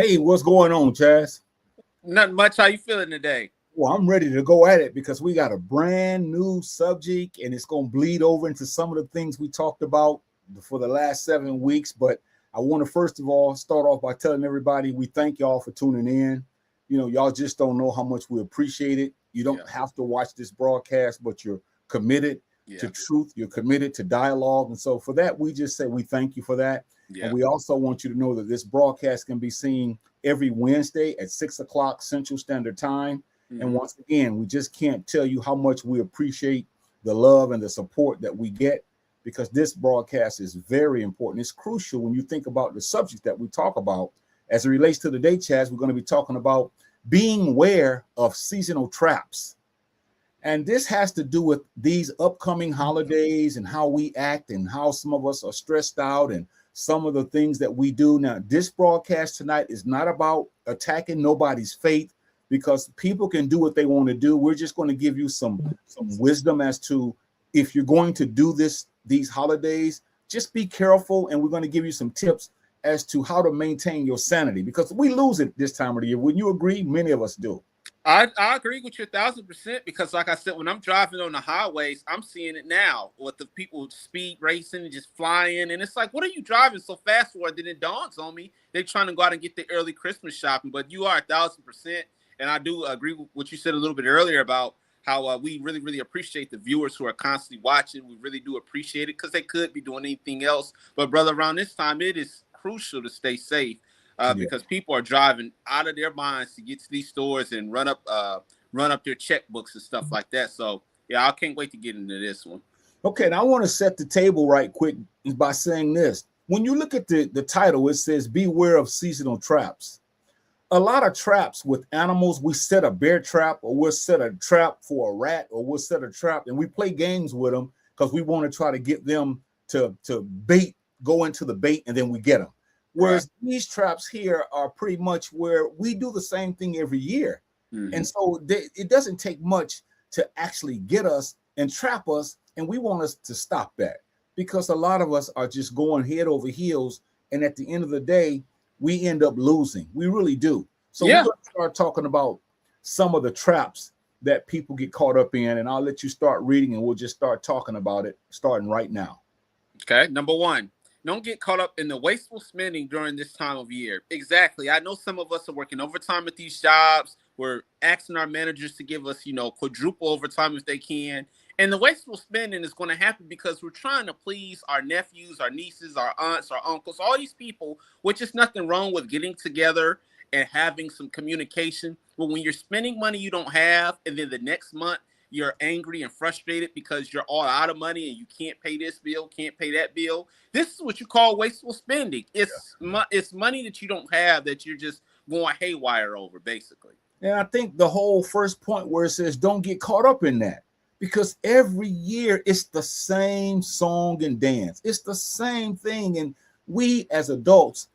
Hey, what's going on, Chazz? Nothing much. How you feeling today? Well, I'm ready to go at it because we got a brand new subject and it's going to bleed over into some of the things we talked about for the last 7 weeks. But I want to first of all start off by telling everybody we thank y'all for tuning in. You know, y'all just don't know how much we appreciate it. You don't have to watch this broadcast, but you're committed to truth. You're committed to dialogue. And so for that, we just say we thank you for that. And we also want you to know that this broadcast can be seen every Wednesday at 6 o'clock Central Standard Time. And once again, we just can't tell you how much we appreciate the love and the support that we get, because this broadcast is very important. It's crucial when you think about the subject that we talk about. As it relates to the day, Chaz, we're going to be talking about being aware of seasonal traps. And this has to do with these upcoming holidays and how we act and how some of us are stressed out and some of the things that we do. Now, this broadcast tonight is not about attacking nobody's faith, because people can do what they want to do. We're just going to give you some wisdom as to, if you're going to do these holidays, just be careful. And we're going to give you some tips as to how to maintain your sanity, because we lose it this time of the year. Wouldn't you agree? Many of us do. I agree with you 1,000%, because like I said, when I'm driving on the highways, I'm seeing it now with the people speed racing and just flying. And it's like, what are you driving so fast for? Then it dawns on me, they're trying to go out and get the early Christmas shopping. But you are 1,000%. And I do agree with what you said a little bit earlier about how we really, really appreciate the viewers who are constantly watching. We really do appreciate it, because they could be doing anything else. But, brother, around this time, it is crucial to stay safe, because people are driving out of their minds to get to these stores and run up their checkbooks and stuff like that. So, yeah, I can't wait to get into this one. Okay, now I want to set the table right quick by saying this. When you look at the title, it says, beware of seasonal traps. A lot of traps with animals, we set a bear trap, or we'll set a trap for a rat, or we'll set a trap, and we play games with them because we want to try to get them to go into the bait, and then we get them. Whereas these traps here are pretty much where we do the same thing every year. And so it doesn't take much to actually get us and trap us, and we want us to stop that, because a lot of us are just going head over heels, and at the end of the day, we end up losing. We really do. So we're going to start talking about some of the traps that people get caught up in, and I'll let you start reading, and we'll just start talking about it starting right now. Okay, number one, don't get caught up in the wasteful spending during this time of year. Exactly. I know some of us are working overtime at these jobs. We're asking our managers to give us, quadruple overtime if they can. And the wasteful spending is going to happen because we're trying to please our nephews, our nieces, our aunts, our uncles, all these people, which is nothing wrong with getting together and having some communication. But when you're spending money you don't have, and then the next month you're angry and frustrated because you're all out of money and you can't pay this bill, can't pay that bill, this is what you call wasteful spending. It's money that you don't have that you're just going haywire over, basically. And I think the whole first point where it says don't get caught up in that, because every year it's the same song and dance. It's the same thing. And we as adults,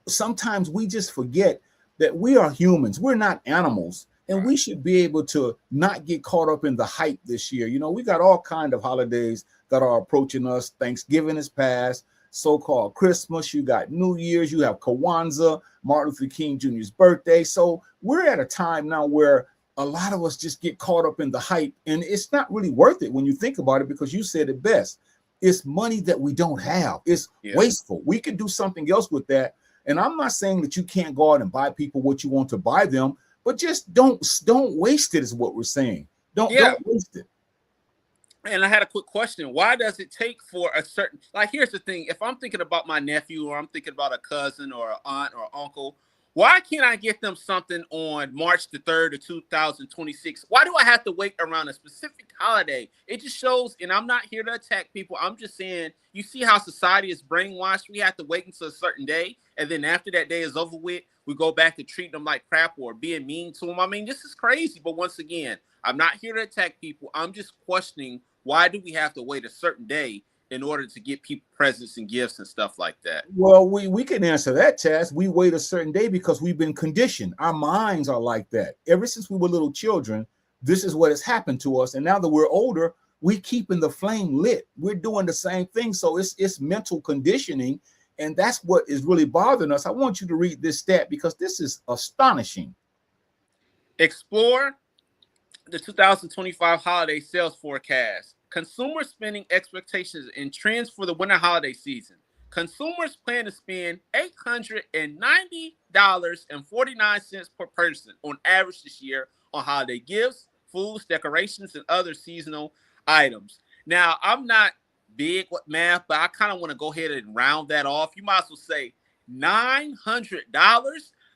sometimes we just forget that we are humans. We're not animals. And we should be able to not get caught up in the hype this year. We got all kinds of holidays that are approaching us. Thanksgiving is past, so-called Christmas. You got New Year's. You have Kwanzaa, Martin Luther King Jr.'s birthday. So we're at a time now where a lot of us just get caught up in the hype, and it's not really worth it when you think about it, because you said it best. It's money that we don't have. It's wasteful. We could do something else with that. And I'm not saying that you can't go out and buy people what you want to buy them, but just don't waste it is what we're saying. Don't waste it. And I had a quick question. Why does it take for a certain, here's the thing. If I'm thinking about my nephew, or I'm thinking about a cousin or an aunt or uncle, why can't I get them something on March the 3rd of 2026? Why do I have to wait around a specific holiday? It just shows, and I'm not here to attack people. I'm just saying, you see how society is brainwashed? We have to wait until a certain day, and then after that day is over with, we go back to treating them like crap or being mean to them. I mean, this is crazy. But once again, I'm not here to attack people. I'm just questioning, why do we have to wait a certain day in order to get people presents and gifts and stuff like that? Well, we can answer that, Chaz. We wait a certain day because we've been conditioned. Our minds are like that. Ever since we were little children, this is what has happened to us. And now that we're older, we keeping the flame lit. We're doing the same thing. So it's mental conditioning. And that's what is really bothering us. I want you to read this stat because this is astonishing. Explore the 2025 holiday sales forecast, consumer spending expectations, and trends for the winter holiday season. Consumers plan to spend $890.49 per person on average this year on holiday gifts, foods, decorations, and other seasonal items. Now, I'm not big with math, but I kind of want to go ahead and round that off. You might as well say $900.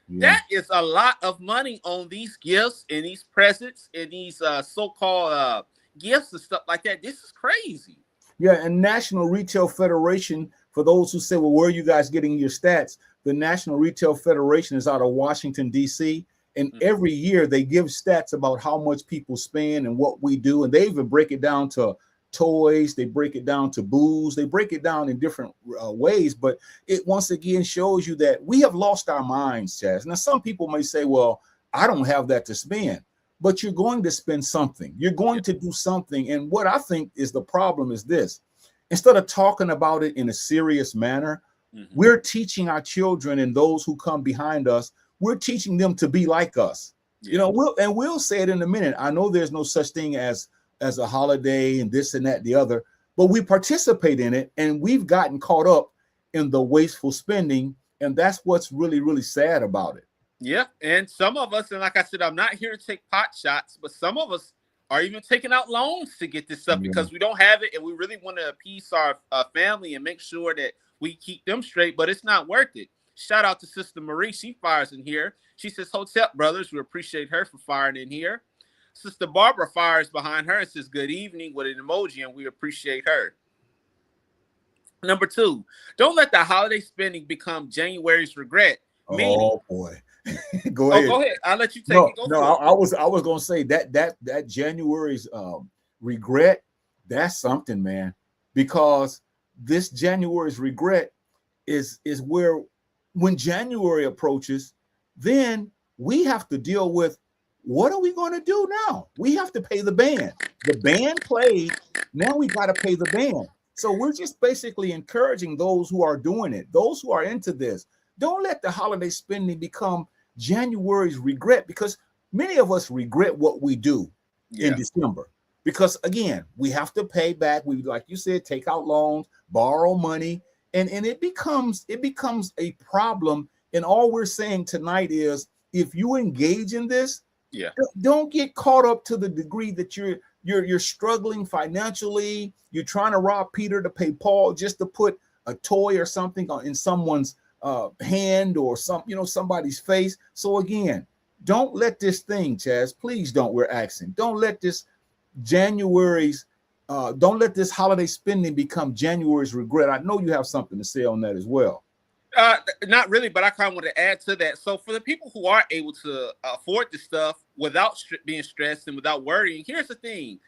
Yeah. That is a lot of money on these gifts and these presents and these so-called gifts and stuff like that. This is crazy. Yeah, and National Retail Federation, for those who say, well, where are you guys getting your stats? The National Retail Federation is out of Washington, D.C., and every year they give stats about how much people spend and what we do, and they even break it down to toys, they break it down to booze, they break it down in different ways, but it once again shows you that we have lost our minds, Chazz. Now, some people may say, well, I don't have that to spend, but you're going to spend something. You're going to do something, and what I think is the problem is this. Instead of talking about it in a serious manner, we're teaching our children and those who come behind us, we're teaching them to be like us. You know, we'll say it in a minute. I know there's no such thing as a holiday and this and that, the other, but we participate in it, and we've gotten caught up in the wasteful spending, and that's what's really, really sad about it. Yeah, and some of us, and like I said, I'm not here to take pot shots, but some of us are even taking out loans to get this stuff because we don't have it, and we really want to appease our family and make sure that we keep them straight, but it's not worth it. Shout out to Sister Marie. She fires in here. She says, Hotep Brothers, we appreciate her for firing in here. Sister Barbara fires behind her and says, good evening with an emoji, and we appreciate her. Number 2, don't let the holiday spending become January's regret. Oh, boy. Go ahead. Go ahead. I'll let you take it. I was going to say that January's regret, that's something, man, because this January's regret is where when January approaches, then we have to deal with what are we going to do now? We have to pay the band. The band played. Now we got to pay the band. So we're just basically encouraging those who are doing it, those who are into this. Don't let the holiday spending become January's regret, because many of us regret what we do in December. Because again, we have to pay back. We, like you said, take out loans, borrow money, and it becomes a problem. And all we're saying tonight is, if you engage in this, don't get caught up to the degree that you're struggling financially. You're trying to rob Peter to pay Paul just to put a toy or something in someone's hand or somebody's face. So again, don't let this thing, Chazz, please don't. We're asking, don't let this don't let this holiday spending become January's regret. I know you have something to say on that as well. Not really, but I kind of want to add to that. So for the people who are able to afford this stuff without being stressed and without worrying, here's the thing.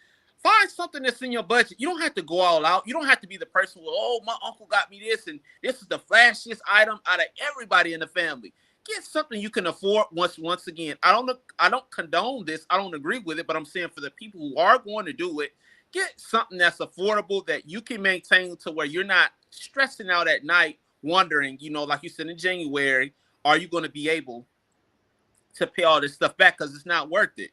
Find something that's in your budget. You don't have to go all out. You don't have to be the person who, oh, my uncle got me this, and this is the flashiest item out of everybody in the family. Get something you can afford. Once again, I don't condone this. I don't agree with it, but I'm saying for the people who are going to do it, get something that's affordable that you can maintain to where you're not stressing out at night, wondering, like you said in January, are you going to be able to pay all this stuff back? Because it's not worth it.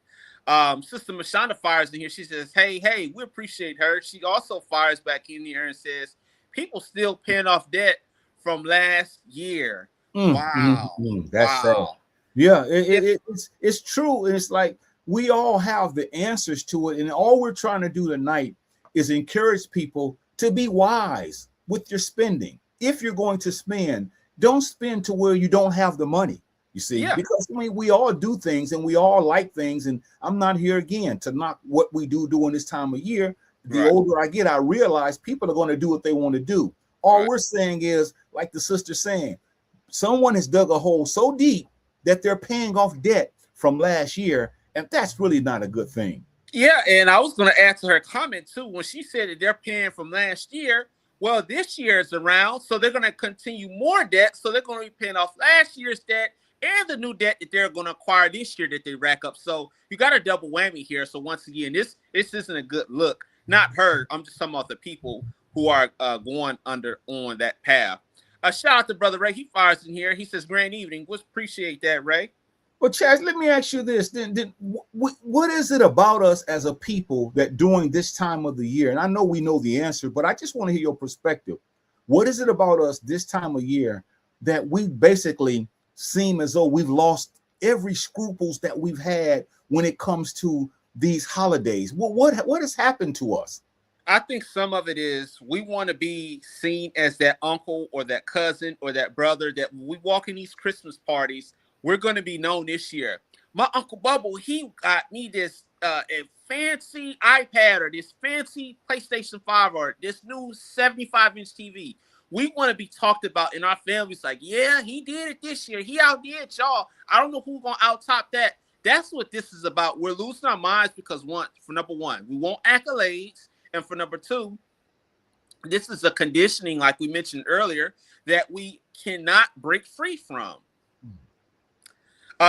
Sister Mashonda fires in here. She says, hey, we appreciate her. She also fires back in here and says, people still paying off debt from last year. Wow. That's sad. Yeah, it's true. And it's like we all have the answers to it. And all we're trying to do tonight is encourage people to be wise with your spending. If you're going to spend, don't spend to where you don't have the money. You see, because we all do things and we all like things. And I'm not here again to knock what we do during this time of year. The older I get, I realize people are going to do what they want to do. All we're saying is, like the sister saying, someone has dug a hole so deep that they're paying off debt from last year. And that's really not a good thing. Yeah. And I was going to add to her comment too, when she said that they're paying from last year. Well, this year is around, so they're going to continue more debt. So they're going to be paying off last year's debt and the new debt that they're going to acquire this year that they rack up. So you got a double whammy here. So once again, this isn't a good look. Not her. I'm just talking about the people who are going on that path. Shout out to Brother Ray. He fires in here. He says, "Grand evening." We appreciate that, Ray. But Chazz, let me ask you this: then what is it about us as a people that during this time of the year, and I know we know the answer, but I just want to hear your perspective. What is it about us this time of year that we basically seem as though we've lost every scruples that we've had when it comes to these holidays? What has happened to us? I think some of it is we want to be seen as that uncle or that cousin or that brother that when we walk in these Christmas parties, we're going to be known this year. My Uncle Bubble, he got me this a fancy iPad or this fancy PlayStation 5 or this new 75-inch TV. We want to be talked about in our families like, yeah, he did it this year. He outdid y'all. I don't know who's going to out-top that. That's what this is about. We're losing our minds because, for number one, we want accolades. And for number two, this is a conditioning, like we mentioned earlier, that we cannot break free from.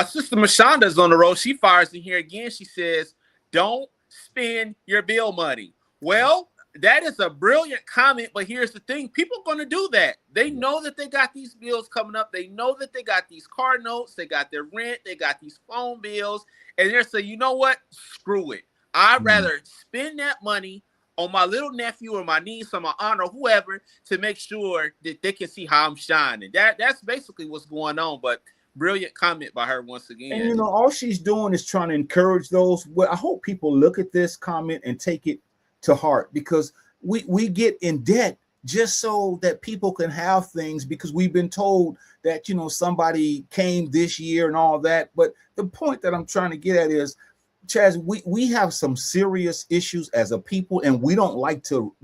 Sister Mashonda's on the road. She fires in here again. She says, don't spend your bill money. Well, that is a brilliant comment, but here's the thing. People are going to do that. They know that they got these bills coming up. They know that they got these car notes. They got their rent. They got these phone bills. And they're saying, you know what? Screw it. I'd rather spend that money on my little nephew or my niece or my aunt or whoever to make sure that they can see how I'm shining. That's basically what's going on. But brilliant comment by her once again. And you know, all she's doing is trying to encourage those. Well, I hope people look at this comment and take it to heart, because we get in debt just so that people can have things, because we've been told that, you know, somebody came this year and all that. But the point that I'm trying to get at is, Chazz, we have some serious issues as a people, and we don't like to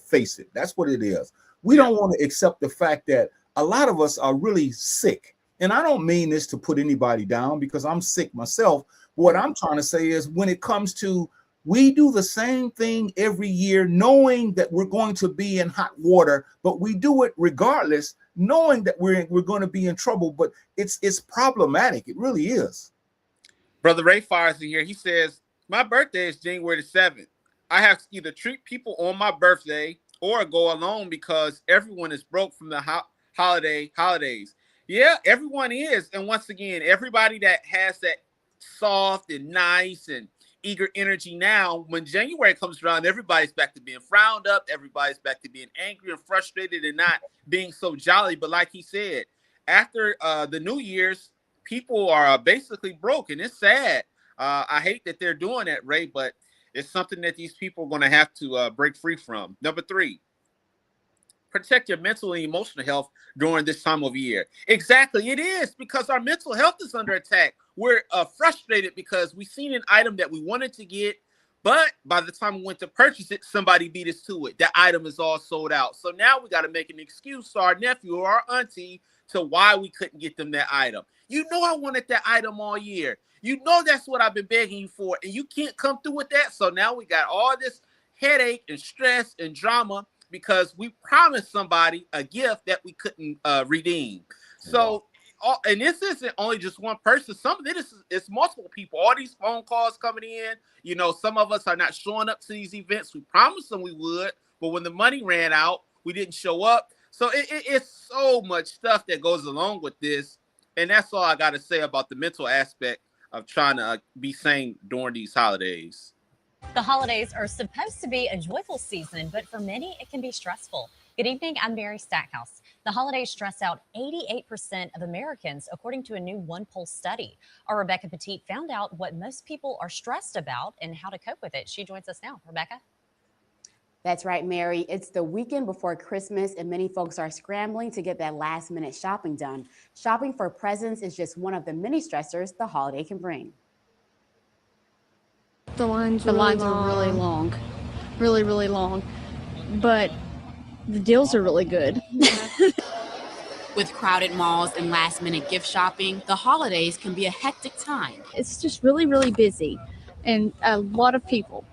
face it. That's what it is. We don't want to accept the fact that a lot of us are really sick. And I don't mean this to put anybody down, because I'm sick myself. What I'm trying to say is, when it comes to, we do the same thing every year, knowing that we're going to be in hot water, but we do it regardless, knowing that we're going to be in trouble. But it's problematic. It really is. Brother Ray fires in here. He says, my birthday is January the 7th. I have to either treat people on my birthday or go alone because everyone is broke from the holidays. Yeah, everyone is. And once again, everybody that has that soft and nice and eager energy now, when January comes around, everybody's back to being frowned up. Everybody's back to being angry and frustrated and not being so jolly. But like he said, after the New Year's, people are basically broke, and it's sad. I hate that they're doing that, Ray, but it's something that these people are going to have to break free from. Number 3, protect your mental and emotional health during this time of year. Exactly, it is, because our mental health is under attack. We're frustrated because we've seen an item that we wanted to get, but by the time we went to purchase it, somebody beat us to it. That item is all sold out. So now we got to make an excuse to our nephew or our auntie to why we couldn't get them that item. You know I wanted that item all year. You know that's what I've been begging you for, and you can't come through with that. So now we got all this headache and stress and drama because we promised somebody a gift that we couldn't redeem. So, and this isn't only just one person. Some of it is it's multiple people. All these phone calls coming in. You know, some of us are not showing up to these events. We promised them we would, but when the money ran out, we didn't show up. So it's so much stuff that goes along with this. And that's all I got to say about the mental aspect of trying to be sane during these holidays. The holidays are supposed to be a joyful season, but for many, it can be stressful. Good evening, I'm Mary Stackhouse. The holidays stress out 88% of Americans, according to a new one-poll study. Our Rebecca Petit found out what most people are stressed about and how to cope with it. She joins us now. Rebecca? That's right, Mary. It's the weekend before Christmas, and many folks are scrambling to get that last-minute shopping done. Shopping for presents is just one of the many stressors the holiday can bring. The lines are really long, really long, but the deals are really good. With crowded malls and last-minute gift shopping, the holidays can be a hectic time. It's just really busy and a lot of people.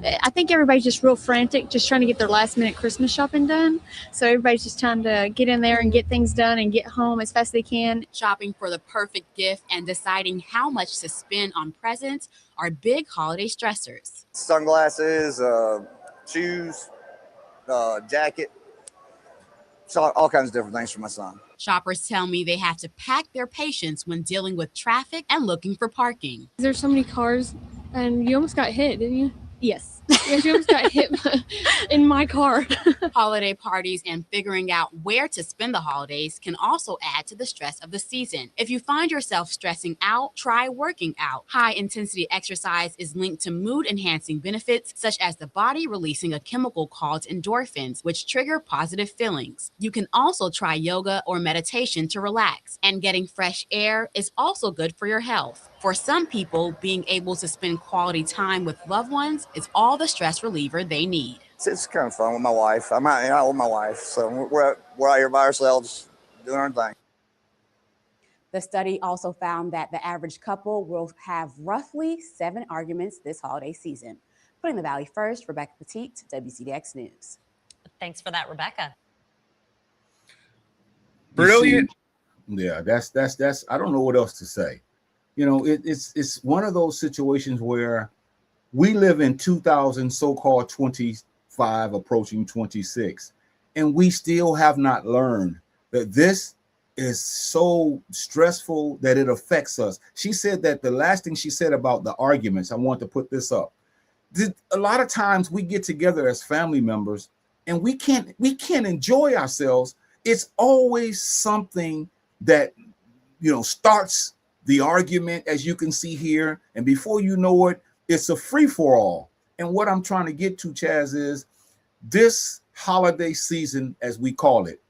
I think everybody's just real frantic, just trying to get their last-minute Christmas shopping done. So everybody's just trying to get in there and get things done and get home as fast as they can. Shopping for the perfect gift and deciding how much to spend on presents are big holiday stressors. Sunglasses, shoes, jacket, So all kinds of different things for my son. Shoppers tell me they have to pack their patience when dealing with traffic and looking for parking. There's so many cars, and you almost got hit, didn't you? Yes. Yes, you almost got hit in my car. Holiday parties and figuring out where to spend the holidays can also add to the stress of the season. If you find yourself stressing out, try working out. High-intensity exercise is linked to mood-enhancing benefits, such as the body releasing a chemical called endorphins, which trigger positive feelings. You can also try yoga or meditation to relax, and getting fresh air is also good for your health. For some people, being able to spend quality time with loved ones is all the stress reliever they need. It's kind of fun with my wife. I'm out with my wife, so we're out here by ourselves doing our thing. The study also found that the average couple will have roughly 7 arguments this holiday season. Putting the Valley first, Rebecca Petit, WCDX News. Thanks for that, Rebecca. Brilliant. Yeah, that's I don't know what else to say. You know, it's one of those situations where we live in 2000, so-called 25, approaching 26, and we still have not learned that this is so stressful that it affects us. She said that the last thing she said about the arguments, I want to put this up. A lot of times we get together as family members and we can't enjoy ourselves. It's always something that, you know, starts the argument, as you can see here, and before you know it, it's a free-for-all. And what I'm trying to get to, Chazz, is this holiday season, as we call it,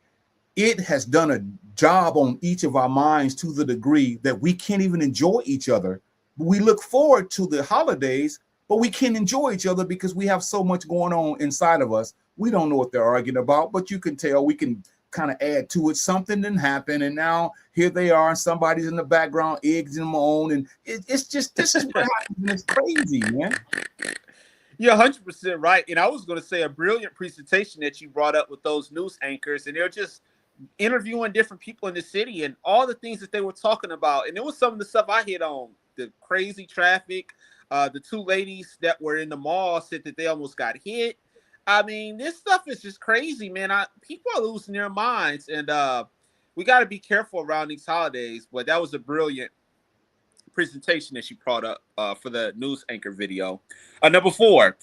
it has done a job on each of our minds to the degree that we can't even enjoy each other. We look forward to the holidays, but we can't enjoy each other because we have so much going on inside of us. We don't know what they're arguing about, but you can tell, we can kind of add to it. Something didn't happen, and now here they are, and somebody's in the background egging them on, and it's just, this is what happens, and it's crazy, man. You're 100% right. And I was going to say a brilliant presentation that you brought up with those news anchors, and they're just interviewing different people in the city and all the things that they were talking about. And it was some of the stuff I hit on, the crazy traffic. The 2 ladies that were in the mall said that they almost got hit. I mean, this stuff is just crazy, man. People are losing their minds, and we got to be careful around these holidays. But that was a brilliant presentation that she brought up for the news anchor video. Number 4,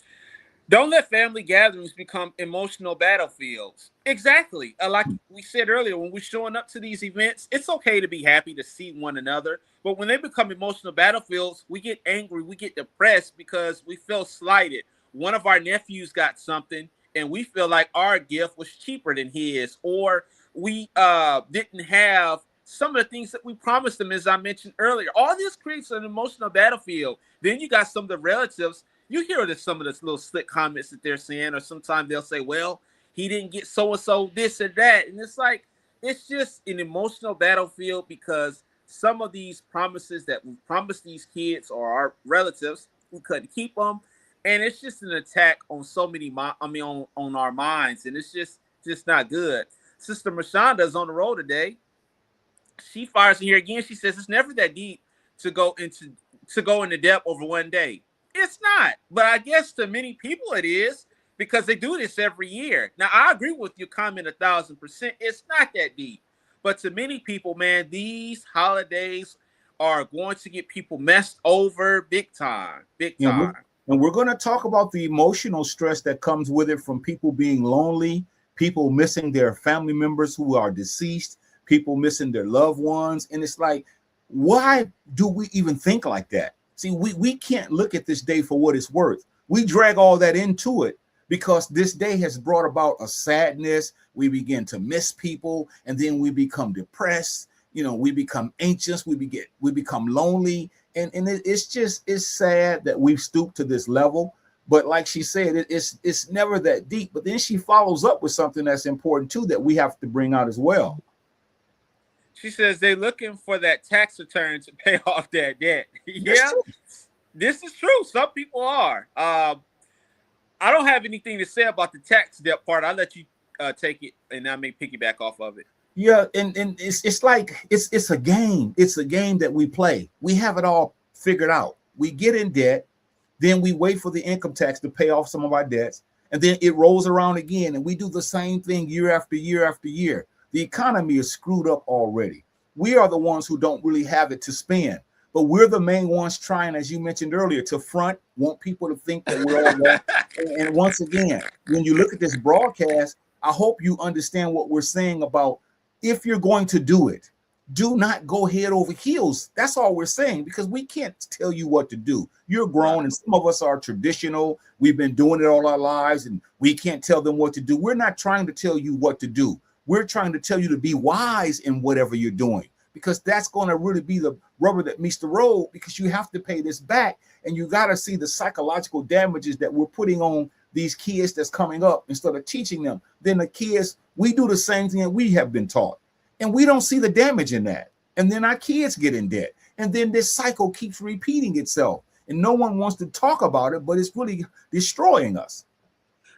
don't let family gatherings become emotional battlefields. Exactly. Like we said earlier, when we're showing up to these events, it's okay to be happy to see one another. But when they become emotional battlefields, we get angry, we get depressed because we feel slighted. One of our nephews got something and we feel like our gift was cheaper than his, or we didn't have some of the things that we promised them, as I mentioned earlier. All this creates an emotional battlefield. Then you got some of the relatives. You hear some of the little slick comments that they're saying, or sometimes they'll say, well, he didn't get so-and-so this or that. And it's like, it's just an emotional battlefield because some of these promises that we promised these kids or our relatives, we couldn't keep them. And it's just an attack on so many, on our minds. And it's just not good. Sister Mashonda is on the road today. She fires in here again. She says it's never that deep to go into depth over one day. It's not. But I guess to many people it is, because they do this every year. Now, I agree with your comment 1,000%. It's not that deep. But to many people, man, these holidays are going to get people messed over big time. Big time. And we're going to talk about the emotional stress that comes with it from people being lonely, people missing their family members who are deceased, people missing their loved ones. And it's like, why do we even think like that? See, we can't look at this day for what it's worth. We drag all that into it because this day has brought about a sadness. We begin to miss people, and then we become depressed. You know, we become anxious. We become lonely. And it's sad that we've stooped to this level. But like she said, it's never that deep. But then she follows up with something that's important too that we have to bring out as well. She says they're looking for that tax return to pay off their debt. Yeah, this is true. Some people are. I don't have anything to say about the tax debt part. I'll let you take it, and I may piggyback off of it. Yeah, and it's like it's a game. It's a game that we play. We have it all figured out. We get in debt, then we wait for the income tax to pay off some of our debts, And then it rolls around again, and we do the same thing year after year after year. The economy is screwed up already. We are the ones who don't really have it to spend, but we're the main ones trying, as you mentioned earlier, to front, want people to think that we're all right. And once again, when you look at this broadcast, I hope you understand what we're saying about if you're going to do it, do not go head over heels. That's all we're saying, because we can't tell you what to do. You're grown, and some of us are traditional. We've been doing it all our lives, and we can't tell them what to do. We're not trying to tell you what to do. We're trying to tell you to be wise in whatever you're doing, because that's going to really be the rubber that meets the road, because you have to pay this back, and you got to see the psychological damages that we're putting on these kids that's coming up instead of teaching them. Then the kids, we do the same thing that we have been taught, and we don't see the damage in that. And then our kids get in debt, and then this cycle keeps repeating itself, and no one wants to talk about it, but it's really destroying us.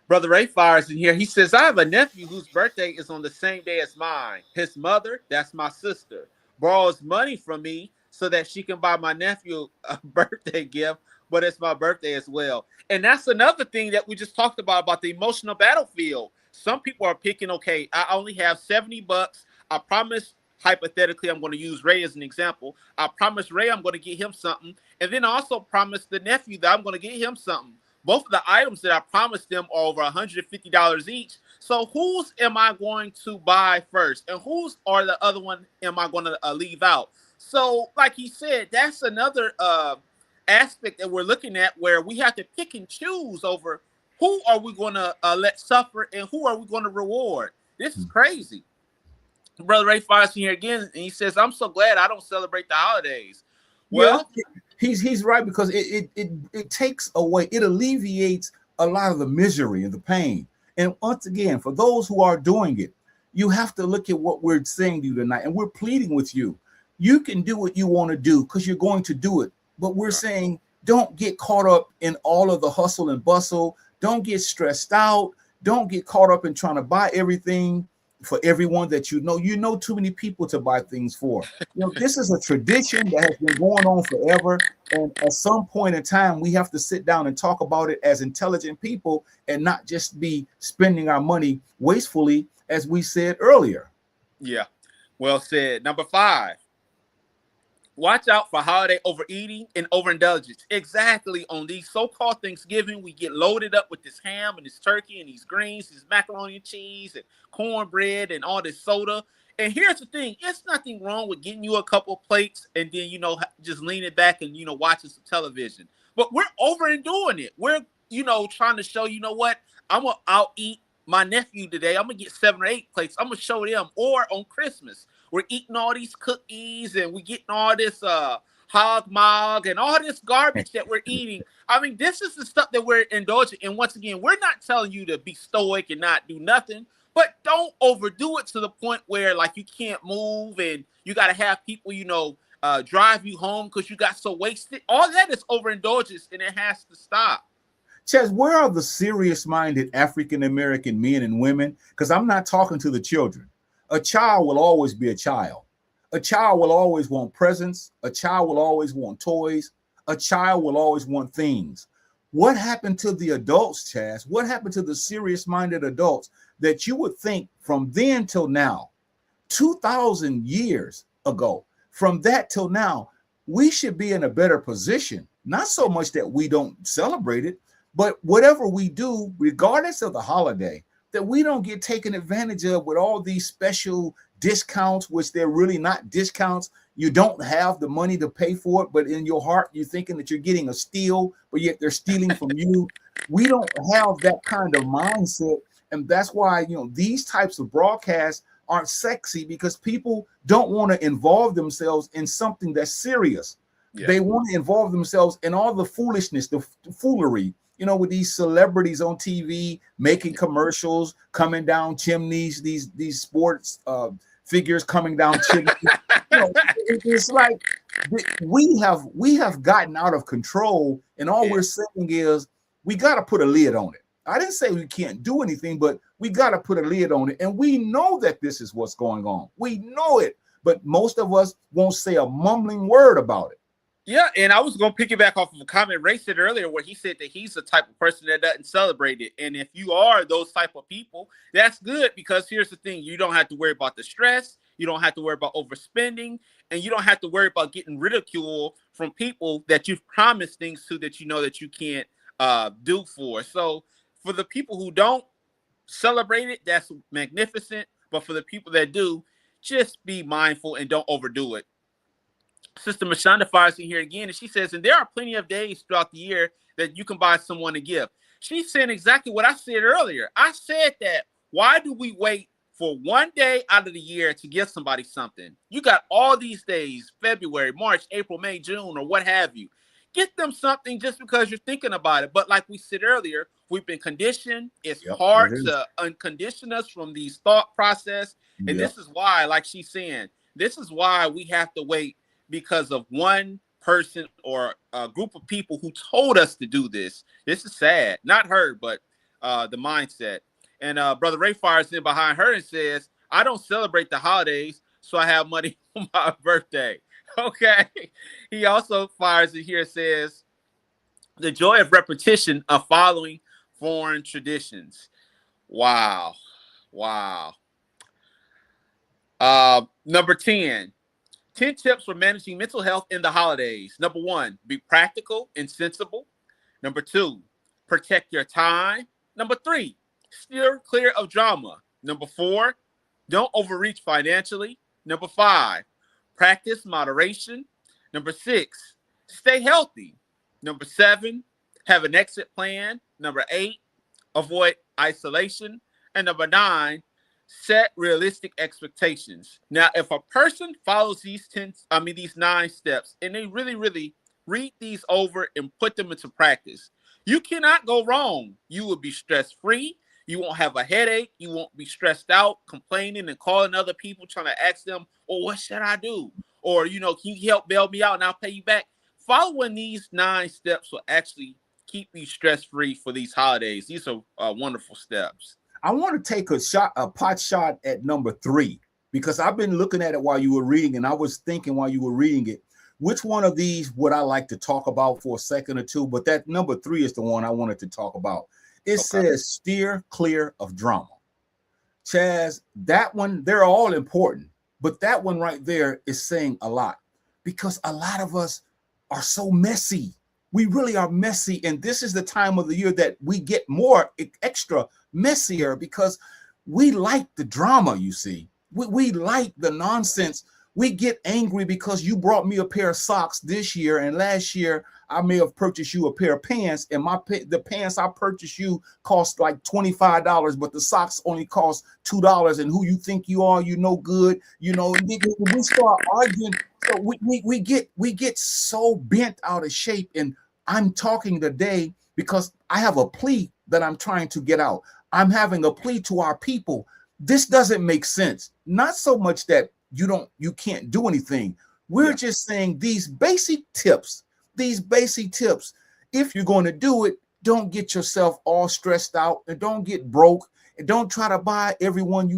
Brother Ray Fires in here. He says, I have a nephew whose birthday is on the same day as mine. His mother, that's my sister, borrows money from me so that she can buy my nephew a birthday gift, but it's my birthday as well. And that's another thing that we just talked about the emotional battlefield. Some people are picking, okay, I only have $70. I promise, hypothetically, I'm going to use Ray as an example. I promise Ray I'm going to get him something. And then I also promise the nephew that I'm going to get him something. Both of the items that I promised them are over $150 each. So whose am I going to buy first? And whose or the other one am I going to leave out? So like he said, that's another aspect that we're looking at, where we have to pick and choose over who are we going to let suffer and who are we going to reward. This is crazy. Brother Ray Fires here again, and he says, I'm so glad I don't celebrate the holidays. Well, yeah, he's right, because it takes away, it alleviates a lot of the misery and the pain. And once again, for those who are doing it, you have to look at what we're saying to you tonight, and we're pleading with you. You can do what you want to do because you're going to do it. But we're saying, don't get caught up in all of the hustle and bustle. Don't get stressed out. Don't get caught up in trying to buy everything for everyone that you know too many people to buy things for. This is a tradition that has been going on forever. And at some point in time, we have to sit down and talk about it as intelligent people and not just be spending our money wastefully, as we said earlier. Yeah, well said. Number 5. Watch out for holiday overeating and overindulgence. Exactly. On these so-called Thanksgiving, we get loaded up with this ham and this turkey and these greens, this macaroni and cheese and cornbread and all this soda. And here's the thing. It's nothing wrong with getting you a couple of plates and then, just leaning back and, watching some television. But we're overdoing it. We're, trying to show, what? I'm going to out-eat my nephew today. I'm going to get 7 or 8 plates. I'm going to show them. Or on Christmas, we're eating all these cookies and we're getting all this hog mog and all this garbage that we're eating. I mean, this is the stuff that we're indulging in. Once again, we're not telling you to be stoic and not do nothing, but don't overdo it to the point where like you can't move and you got to have people, drive you home because you got so wasted. All that is overindulgence, and it has to stop. Chazz, where are the serious-minded African-American men and women? Because I'm not talking to the children. A child will always be a child. A child will always want presents. A child will always want toys. A child will always want things. What happened to the adults, Chazz? What happened to the serious-minded adults that you would think from then till now, 2,000 years ago, from that till now, we should be in a better position? Not so much that we don't celebrate it, but whatever we do, regardless of the holiday, that we don't get taken advantage of with all these special discounts, which they're really not discounts. You don't have the money to pay for it, but in your heart, you're thinking that you're getting a steal, but yet they're stealing from you. We don't have that kind of mindset. And that's why, these types of broadcasts aren't sexy, because people don't want to involve themselves in something that's serious. Yeah. They want to involve themselves in all the foolishness, the foolery, with these celebrities on TV making commercials, coming down chimneys, these sports figures coming down chimneys. It's like we have gotten out of control, and all we're saying is we got to put a lid on it. I didn't say we can't do anything, but we got to put a lid on it, and we know that this is what's going on. We know it, but most of us won't say a mumbling word about it. Yeah, and I was going to piggyback off of a comment Ray said earlier where he said that he's the type of person that doesn't celebrate it. And if you are those type of people, that's good because here's the thing. You don't have to worry about the stress. You don't have to worry about overspending. And you don't have to worry about getting ridicule from people that you've promised things to that you know that you can't do for. So for the people who don't celebrate it, that's magnificent. But for the people that do, just be mindful and don't overdo it. Sister Mashonda fires in here again, and she says, and there are plenty of days throughout the year that you can buy someone a gift. She's saying exactly what I said earlier. I said that why do we wait for one day out of the year to give somebody something? You got all these days, February, March, April, May, June, or what have you. Get them something just because you're thinking about it. But like we said earlier, we've been conditioned. It's hard to uncondition us from these thought process. And this is why, like she's saying, this is why we have to wait because of one person or a group of people who told us to do this. This is sad. Not her, but the mindset. And Brother Ray fires in behind her and says, I don't celebrate the holidays, so I have money for my birthday. Okay. He also fires in here and says, the joy of repetition of following foreign traditions. Wow. Wow. Number 10. 10 tips for managing mental health in the holidays. Number 1, be practical and sensible. Number 2, protect your time. Number 3, steer clear of drama. Number 4, don't overreach financially. Number 5, practice moderation. Number 6, stay healthy. Number 7, have an exit plan. Number 8, avoid isolation. And number 9, set realistic expectations. Now, if a person follows these 9 steps and they really, really read these over and put them into practice, you cannot go wrong. You will be stress-free. You won't have a headache. You won't be stressed out, complaining and calling other people, trying to ask them, oh, what should I do? Or, can you help bail me out and I'll pay you back? Following these 9 steps will actually keep you stress-free for these holidays. These are wonderful steps. I want to take a pot shot at number 3, because I've been looking at it while you were reading, and I was thinking while you were reading it, which one of these would I like to talk about for a second or two? But that number 3 is the one I wanted to talk about. It says steer clear of drama. Chazz, that one, they're all important, but that one right there is saying a lot, because a lot of us are so messy. We really are messy. And this is the time of the year that we get more extra messier because we like the drama, you see. We like the nonsense. We get angry because you brought me a pair of socks this year, and last year I may have purchased you a pair of pants, and the pants I purchased you cost like $25, but the socks only cost $2. And who you think you are, no good, we start arguing. So we get so bent out of shape. And I'm talking today because I have a plea that I'm trying to get out. I'm having a plea to our people. This doesn't make sense. Not so much that you can't do anything. We're just saying these basic tips. If you're going to do it, don't get yourself all stressed out and don't get broke. And don't try to buy everyone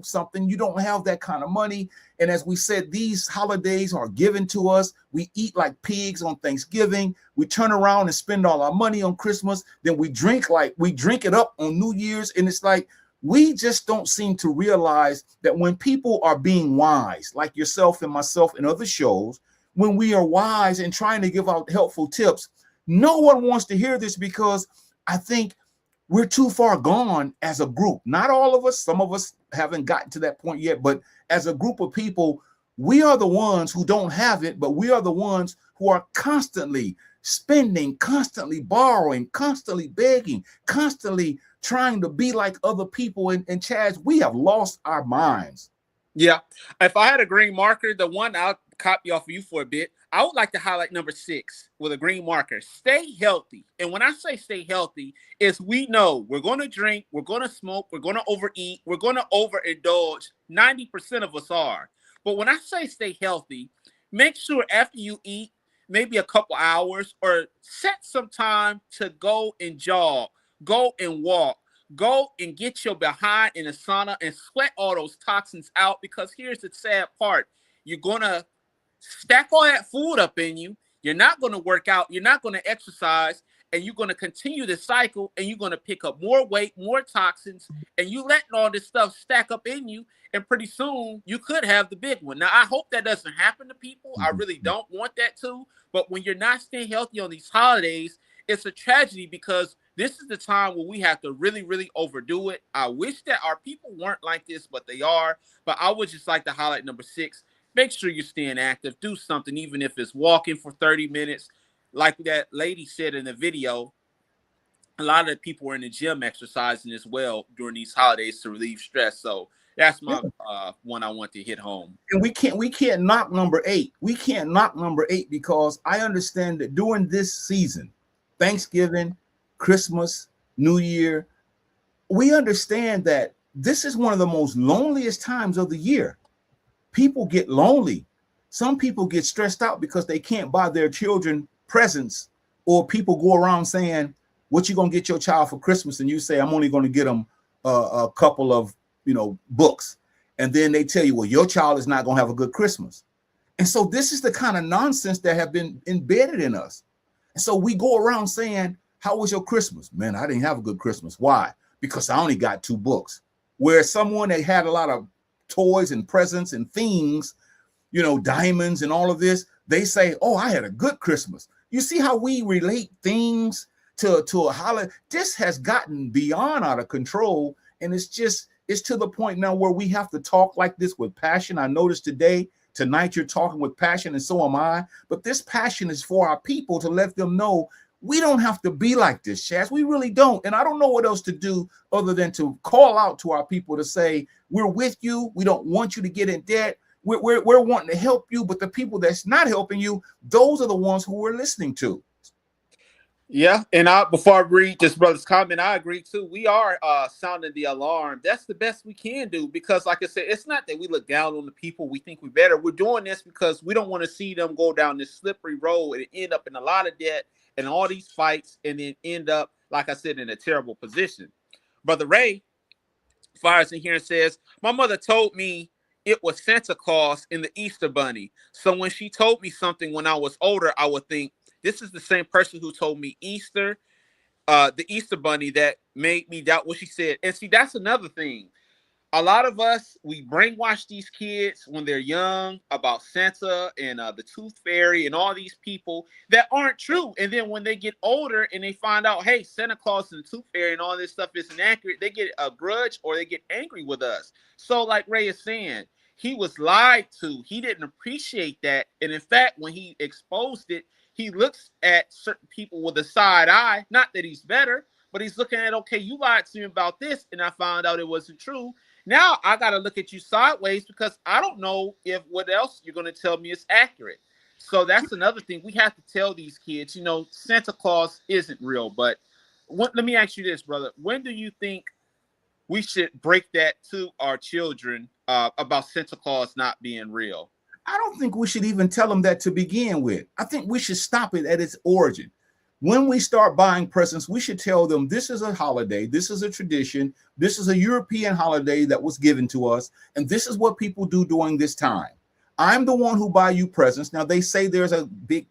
something. You don't have that kind of money. And as we said, these holidays are given to us. We eat like pigs on Thanksgiving. We turn around and spend all our money on Christmas. Then we drink it up on New Year's. And it's like, we just don't seem to realize that when people are being wise, like yourself and myself and other shows, when we are wise and trying to give out helpful tips, no one wants to hear this because I think we're too far gone as a group. Not all of us. Some of us haven't gotten to that point yet. But as a group of people, we are the ones who don't have it, but we are the ones who are constantly spending, constantly borrowing, constantly begging, constantly trying to be like other people. And Chazz, we have lost our minds. Yeah. If I had a green marker, the one I'll copy off of you for a bit, I would like to highlight number 6 with a green marker. Stay healthy. And when I say stay healthy, is we know we're going to drink, we're going to smoke, we're going to overeat, we're going to overindulge. 90% of us are. But when I say stay healthy, make sure after you eat, maybe a couple hours, or set some time to go and jog, go and walk, go and get your behind in a sauna and sweat all those toxins out. Because here's the sad part. You're going to stack all that food up in you. You're not going to work out. You're not going to exercise. And you're going to continue this cycle, and you're going to pick up more weight, more toxins, and you letting all this stuff stack up in you. And pretty soon you could have the big one. Now, I hope that doesn't happen to people. I really don't want that to. But when you're not staying healthy on these holidays, it's a tragedy, because this is the time where we have to really, really overdo it. I wish that our people weren't like this, but they are. But I would just like to highlight number 6. Make sure you're staying active. Do something, even if it's walking for 30 minutes. Like that lady said in the video, a lot of the people are in the gym exercising as well during these holidays to relieve stress. So that's my one I want to hit home. And we can't knock number 8. We can't knock number 8, because I understand that during this season, Thanksgiving, Christmas, New Year, we understand that this is one of the most loneliest times of the year. People get lonely. Some people get stressed out because they can't buy their children presents, or people go around saying, what you gonna get your child for Christmas? And you say, I'm only gonna get them a couple of books. And then they tell you, well, your child is not gonna have a good Christmas. And so this is the kind of nonsense that have been embedded in us. And so we go around saying, how was your Christmas? Man, I didn't have a good Christmas. Why? Because I only got 2 books. Where someone that had a lot of toys and presents and things, diamonds and all of this, they say, oh, I had a good Christmas. You see how we relate things to a holiday? This has gotten beyond out of control. And it's to the point now where we have to talk like this with passion. I noticed tonight you're talking with passion, and so am I. But this passion is for our people, to let them know we don't have to be like this, Chazz. We really don't. And I don't know what else to do other than to call out to our people to say, we're with you. We don't want you to get in debt. We're wanting to help you, but the people that's not helping you, those are the ones who we're listening to. Yeah, and before I read this brother's comment, I agree too. We are sounding the alarm. That's the best we can do, because, like I said, it's not that we look down on the people. We think we're better. We're doing this because we don't want to see them go down this slippery road and end up in a lot of debt and all these fights, and then end up, like I said, in a terrible position. Brother Ray fires in here and says, my mother told me it was Santa Claus and the Easter Bunny. So when she told me something when I was older, I would think, this is the same person who told me Easter, the Easter Bunny, that made me doubt what she said. And see, that's another thing. A lot of us, we brainwash these kids when they're young about Santa and the Tooth Fairy and all these people that aren't true. And then when they get older and they find out, hey, Santa Claus and the Tooth Fairy and all this stuff isn't accurate, they get a grudge or they get angry with us. So like Ray is saying, he was lied to. He didn't appreciate that. And in fact, when he exposed it, he looks at certain people with a side eye. Not that he's better, but he's looking at, okay, you lied to me about this, and I found out it wasn't true. Now I got to look at you sideways, because I don't know if what else you're going to tell me is accurate. So that's another thing. We have to tell these kids, Santa Claus isn't real. But let me ask you this, brother. When do you think we should break that to our children about Santa Claus not being real? I don't think we should even tell them that to begin with. I think we should stop it at its origin. When we start buying presents, we should tell them this is a holiday, this is a tradition, this is a European holiday that was given to us, and this is what people do during this time. I'm the one who buy you presents. Now, they say there's a big,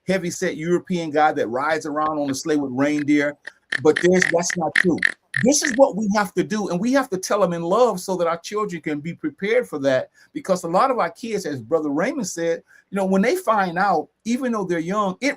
heavy-set European guy that rides around on a sleigh with reindeer, but that's not true. This is what we have to do, and we have to tell them in love so that our children can be prepared for that, because a lot of our kids, as Brother Raymond said, when they find out, even though they're young, it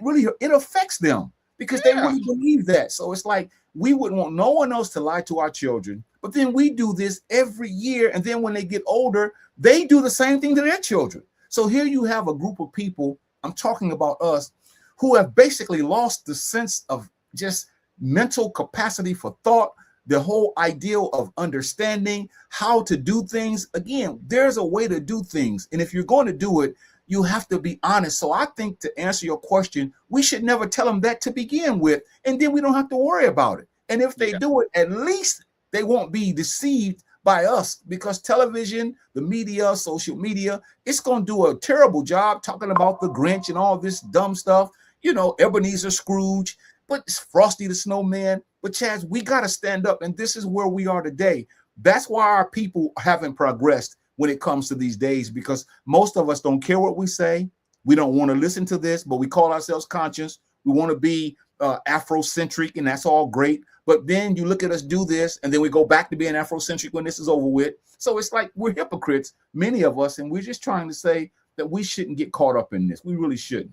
affects them, because they really believe that. So it's like we wouldn't want no one else to lie to our children, but then we do this every year, and then when they get older, they do the same thing to their children. So here you have a group of people, I'm talking about us, who have basically lost the sense of just mental capacity for thought, the whole ideal of understanding how to do things. Again, there's a way to do things. And if you're going to do it, you have to be honest. So I think, to answer your question, we should never tell them that to begin with. And then we don't have to worry about it. And if they do it, at least they won't be deceived by us, because television, the media, social media, it's going to do a terrible job talking about the Grinch and all this dumb stuff. Ebenezer Scrooge, but it's Frosty the Snowman. But Chazz, we got to stand up, and this is where we are today. That's why our people haven't progressed when it comes to these days, because most of us don't care what we say. We don't want to listen to this, but we call ourselves conscious. We want to be Afrocentric, and that's all great. But then you look at us do this, and then we go back to being Afrocentric when this is over with. So it's like we're hypocrites, many of us, and we're just trying to say that we shouldn't get caught up in this. We really shouldn't.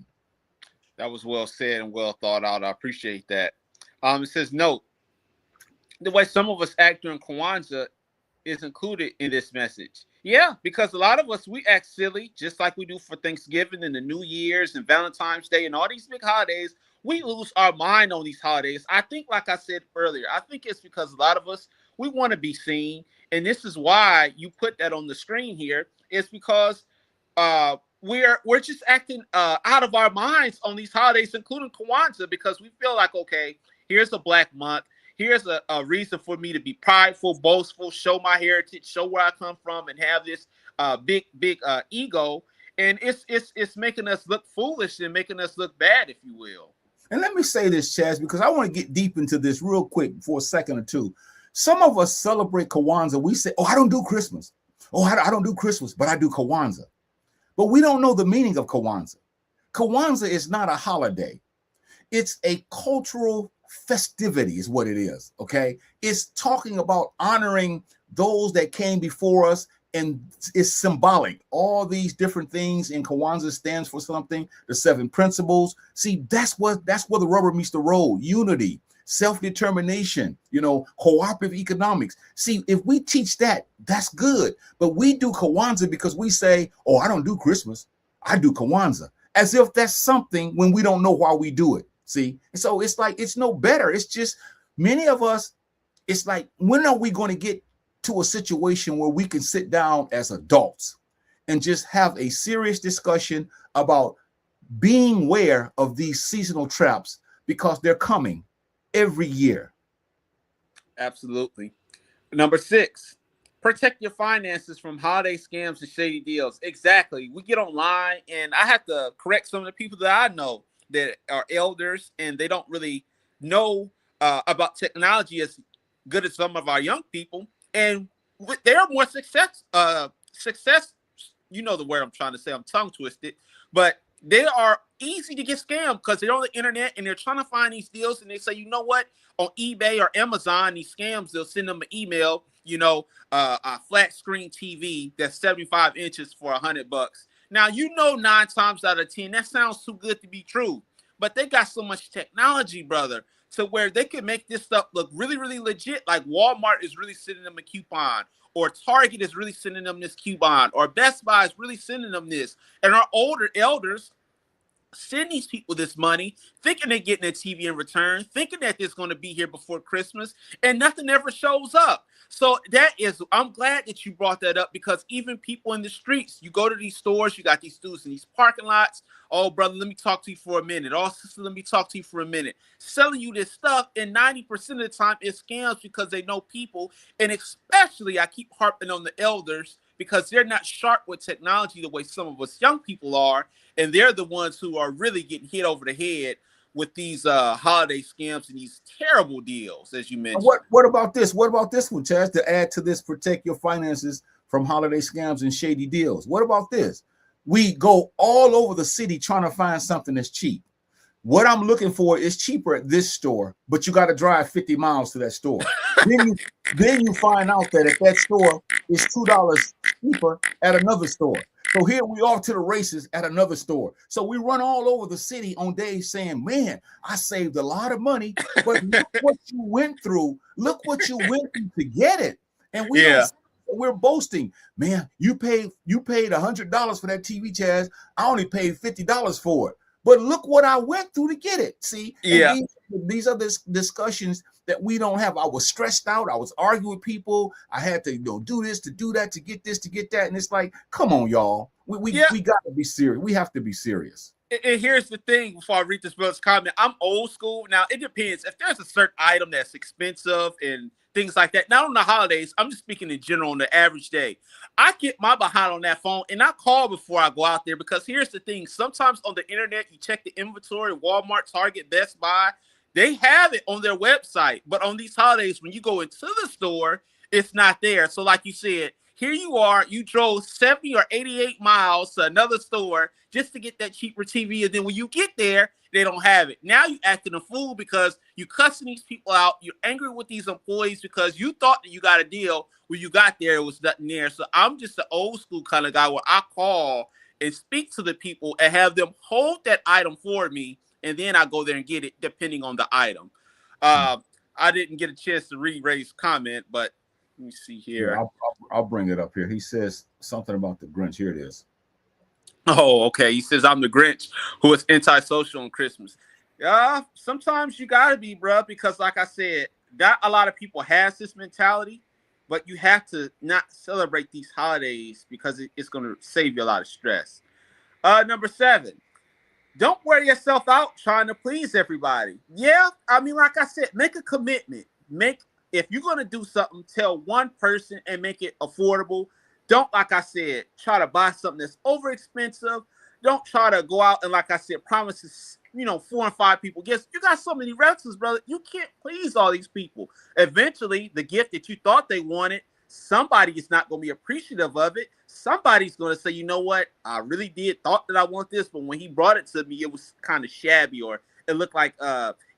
That was well said and well thought out. I appreciate that. It says, note, the way some of us act during Kwanzaa is included in this message. Yeah, because a lot of us, we act silly, just like we do for Thanksgiving and the New Year's and Valentine's Day and all these big holidays. We lose our mind on these holidays. I think, like I said earlier, I think it's because a lot of us, we want to be seen. And this is why you put that on the screen here. It's because we're just acting out of our minds on these holidays, including Kwanzaa, because we feel like, okay, here's a Black month. Here's a reason for me to be prideful, boastful, show my heritage, show where I come from, and have this big ego. And it's making us look foolish and making us look bad, if you will. And let me say this, Chazz, because I want to get deep into this real quick for a second or two. Some of us celebrate Kwanzaa. We say, oh, I don't do Christmas. Oh, I don't do Christmas, but I do Kwanzaa. But we don't know the meaning of Kwanzaa. Kwanzaa is not a holiday. It's a cultural festivity is what it is, okay? It's talking about honoring those that came before us, and it's symbolic. All these different things in Kwanzaa stands for something, the 7 principles. See, that's where the rubber meets the road. Unity, self-determination, cooperative economics. See, if we teach that, that's good. But we do Kwanzaa because we say, oh, I don't do Christmas, I do Kwanzaa, as if that's something when we don't know why we do it. See, so it's like, it's no better. It's just many of us, it's like, when are we going to get to a situation where we can sit down as adults and just have a serious discussion about being aware of these seasonal traps, because they're coming every year. Absolutely. Number 6, protect your finances from holiday scams and shady deals. Exactly. We get online, and I have to correct some of the people that I know that are elders, and they don't really know about technology as good as some of our young people. And they're more success. You know the word I'm trying to say. I'm tongue twisted, but they are easy to get scammed because they're on the internet and they're trying to find these deals. And they say, you know what, on eBay or Amazon, these scams, they'll send them an email, a flat screen TV that's 75 inches for $100. Now, 9 times out of 10, that sounds too good to be true, but they got so much technology, brother, to where they can make this stuff look really, really legit. Like Walmart is really sending them a coupon, or Target is really sending them this coupon, or Best Buy is really sending them this. And our older elders send these people this money, thinking they're getting a TV in return, thinking that it's going to be here before Christmas, and nothing ever shows up. So I'm glad that you brought that up, because even people in the streets, you go to these stores, you got these dudes in these parking lots. Oh, brother, let me talk to you for a minute. Oh, sister, let me talk to you for a minute. Selling you this stuff, and 90% of the time it's scams because they know people. And especially, I keep harping on the elders, because they're not sharp with technology the way some of us young people are. And they're the ones who are really getting hit over the head with these holiday scams and these terrible deals, as you mentioned. What about this? What about this one, Chazz, to add to this, protect your finances from holiday scams and shady deals? What about this? We go all over the city trying to find something that's cheap. What I'm looking for is cheaper at this store, but you got to drive 50 miles to that store. then you find out that at that store is $2 cheaper at another store. So here we are to the races at another store. So we run all over the city on days saying, man, I saved a lot of money, but look what you went through. Look what you went through to get it. And we're boasting, man, you paid $100 for that TV, Chazz. I only paid $50 for it. But look what I went through to get it. See, these are the discussions that we don't have. I was stressed out. I was arguing with people. I had to do this, to do that, to get this, to get that. And it's like, come on, y'all. We got to be serious. We have to be serious. And here's the thing, before I read this brother's comment, I'm old school. Now, it depends. If there's a certain item that's expensive and things like that, not on the holidays, I'm just speaking in general on the average day, I get my behind on that phone and I call before I go out there, because here's the thing. Sometimes on the internet, you check the inventory, Walmart, Target, Best Buy, they have it on their website. But on these holidays, when you go into the store, it's not there. So like you said, Here you are, you drove 70 or 88 miles to another store just to get that cheaper TV. And then when you get there, they don't have it. Now you acting a fool because you cussing these people out. You're angry with these employees because you thought that you got a deal. When you got there, it was nothing there. So I'm just an old school kind of guy where I call and speak to the people and have them hold that item for me. And then I go there and get it depending on the item. I didn't get a chance to read Ray's comment, but let me see here. Yeah, I'll bring it up here. He says something about the Grinch. Here it is. Oh, okay. He says, I'm the Grinch who is antisocial on Christmas. Yeah, sometimes you got to be, bro, because like I said, not a lot of people has this mentality, but you have to not celebrate these holidays because it's going to save you a lot of stress. Number 7, don't wear yourself out trying to please everybody. Yeah, I mean, like I said, make a commitment. If you're going to do something, tell one person and make it affordable. Don't, like I said, try to buy something that's over expensive. Don't try to go out and, like I said, promises, 4 and 5 people. Yes, you got so many relatives, brother. You can't please all these people. Eventually, the gift that you thought they wanted, somebody is not going to be appreciative of it. Somebody's going to say, you know what? I really thought that I want this, but when he brought it to me, it was kind of shabby, or it looked like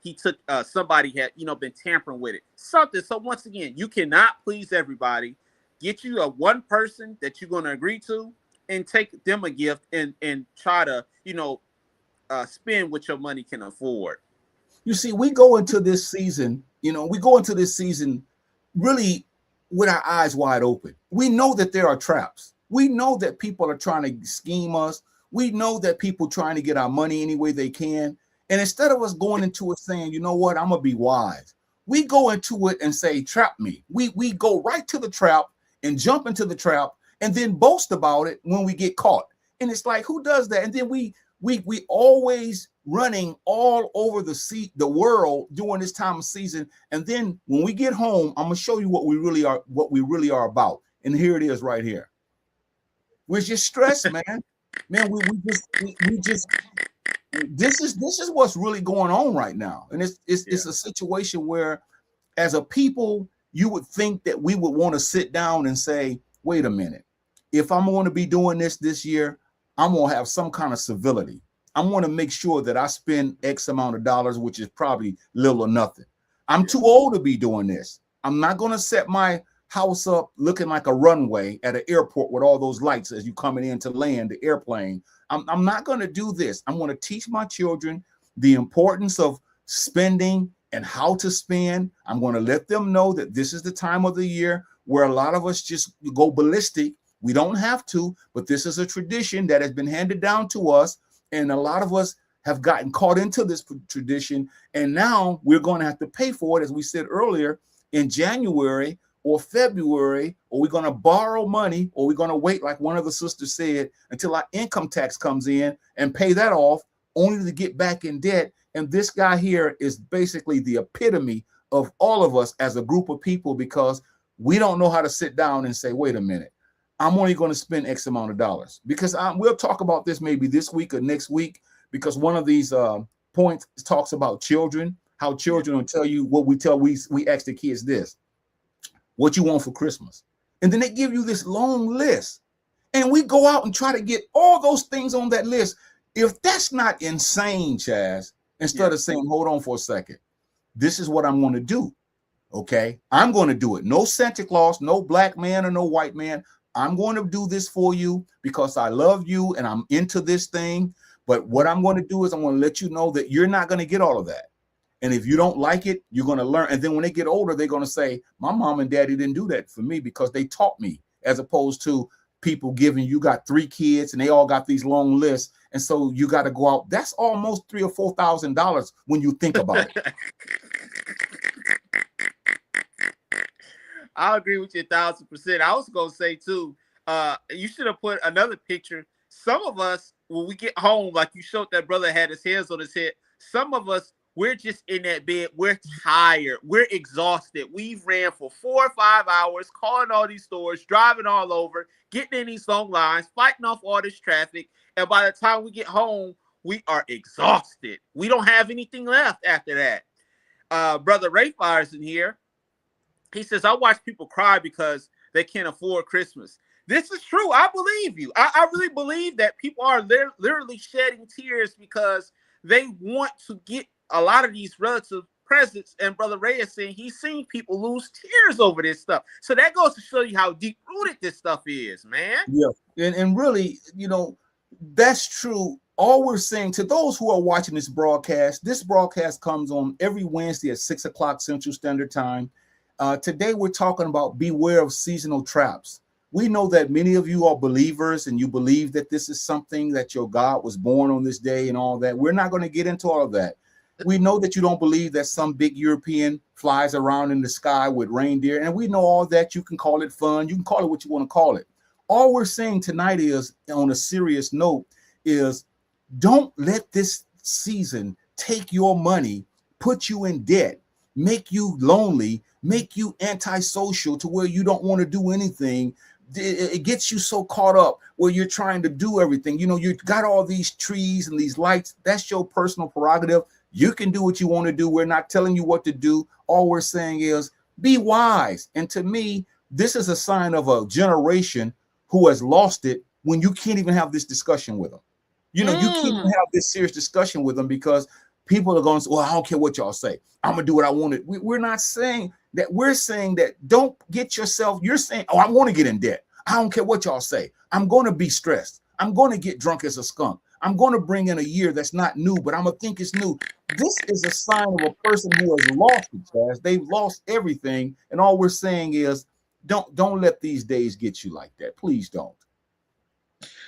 he took somebody had, been tampering with it. Something. So once again, you cannot please everybody. Get you a one person that you're going to agree to and take them a gift and try to, spend what your money can afford. You see, we go into this season, really with our eyes wide open. We know that there are traps. We know that people are trying to scheme us. We know that people trying to get our money any way they can. And instead of us going into it saying, you know what, I'm going to be wise, we go into it and say, trap me. We go right to the trap and jump into the trap and then boast about it when we get caught. And it's like, who does that? And then we always running all over the world during this time of season. And then when we get home, I'm going to show you what we really are about. And here it is right here. We're just stressed, man. Man, we just this is what's really going on right now. And it's a situation where, as a people, you would think that we would want to sit down and say, wait a minute, if I'm going to be doing this year, I'm going to have some kind of civility. I'm going to make sure that I spend X amount of dollars, which is probably little or nothing. I'm too old to be doing this. I'm not going to set my house up looking like a runway at an airport with all those lights as you coming in to land the airplane. I'm not going to do this. I'm going to teach my children the importance of spending and how to spend. I'm going to let them know that this is the time of the year where a lot of us just go ballistic. We don't have to, but this is a tradition that has been handed down to us. And a lot of us have gotten caught into this tradition. And now we're going to have to pay for it, as we said earlier, in January or February, or we're going to borrow money, or we're going to wait, like one of the sisters said, until our income tax comes in and pay that off, only to get back in debt. And this guy here is basically the epitome of all of us as a group of people, because we don't know how to sit down and say, wait a minute, I'm only going to spend X amount of dollars. Because we'll talk about this maybe this week or next week, because one of these points talks about children, how children will tell you what we ask the kids this, what you want for Christmas. And then they give you this long list. And we go out and try to get all those things on that list. If that's not insane, Chazz, instead of saying, hold on for a second, this is what I'm going to do. Okay, I'm going to do it. No Santa Claus, no black man or no white man. I'm going to do this for you because I love you and I'm into this thing. But what I'm going to do is I'm going to let you know that you're not going to get all of that. And if you don't like it, you're going to learn. And then when they get older, they're going to say, my mom and daddy didn't do that for me because they taught me, as opposed to people giving, you got 3 kids and they all got these long lists. And so you got to go out. That's almost $3,000 or $4,000 when you think about it. I agree with you 1,000%. I was going to say too, you should have put another picture. Some of us, when we get home, like you showed that brother had his hands on his head. Some of us, we're just in that bed. We're tired. We're exhausted. We've ran for 4 or 5 hours, calling all these stores, driving all over, getting in these long lines, fighting off all this traffic. And by the time we get home, we are exhausted. We don't have anything left after that. Brother Ray Fire's in here. He says, I watch people cry because they can't afford Christmas. This is true. I believe you. I really believe that people are literally shedding tears because they want to get a lot of these relative presents. And Brother Ray is saying he's seen people lose tears over this stuff. So that goes to show you how deep rooted this stuff is, man. Yeah. And really, that's true. All we're saying to those who are watching this broadcast comes on every Wednesday at 6 o'clock Central Standard Time. Today, we're talking about beware of seasonal traps. We know that many of you are believers and you believe that this is something that your God was born on this day and all that. We're not going to get into all of that. We know that you don't believe that some big European flies around in the sky with reindeer. And we know all that. You can call it fun. You can call it what you want to call it. All we're saying tonight is, on a serious note, is don't let this season take your money, put you in debt, make you lonely, make you antisocial to where you don't want to do anything. It gets you so caught up where you're trying to do everything. You got all these trees and these lights. That's your personal prerogative. You can do what you want to do. We're not telling you what to do. All we're saying is be wise. And to me, this is a sign of a generation who has lost it when you can't even have this discussion with them. You can't even have this serious discussion with them because people are going to say, well, I don't care what y'all say. I'm going to do what I want to. We're not saying that. We're saying that don't get yourself. You're saying, oh, I want to get in debt. I don't care what y'all say. I'm going to be stressed. I'm going to get drunk as a skunk. I'm going to bring in a year that's not new, but I'm going to think it's new. This is a sign of a person who has lost it, Chazz. They've lost everything. And all we're saying is don't let these days get you like that. Please don't.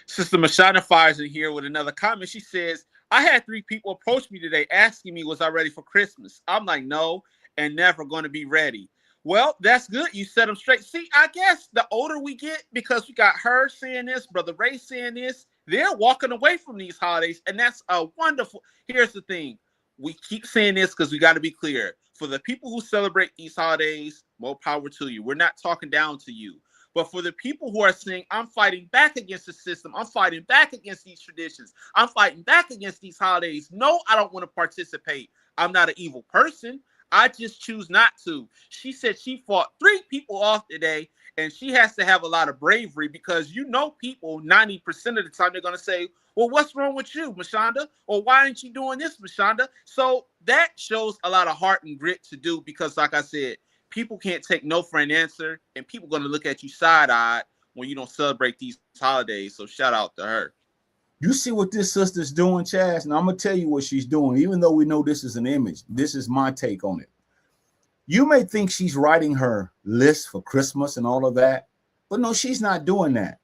Sister Mashana fires in here with another comment. She says, I had 3 people approach me today asking me, was I ready for Christmas? I'm like, no, and never going to be ready. Well, that's good. You set them straight. See, I guess the older we get, because we got her saying this, Brother Ray saying this, they're walking away from these holidays. And that's a wonderful. Here's the thing. We keep saying this because we got to be clear. For the people who celebrate these holidays, more power to you. We're not talking down to you. But for the people who are saying, I'm fighting back against the system, I'm fighting back against these traditions, I'm fighting back against these holidays. No, I don't want to participate. I'm not an evil person. I just choose not to. She said she fought 3 people off today, and she has to have a lot of bravery because people 90% of the time they're going to say, well, what's wrong with you, Mashonda? Or why aren't you doing this, Mashonda? So that shows a lot of heart and grit to do because, like I said, people can't take no for an answer, and people are going to look at you side-eyed when you don't celebrate these holidays. So shout out to her. You see what this sister's doing, Chazz? Now, I'm going to tell you what she's doing, even though we know this is an image. This is my take on it. You may think she's writing her list for Christmas and all of that, but no, she's not doing that.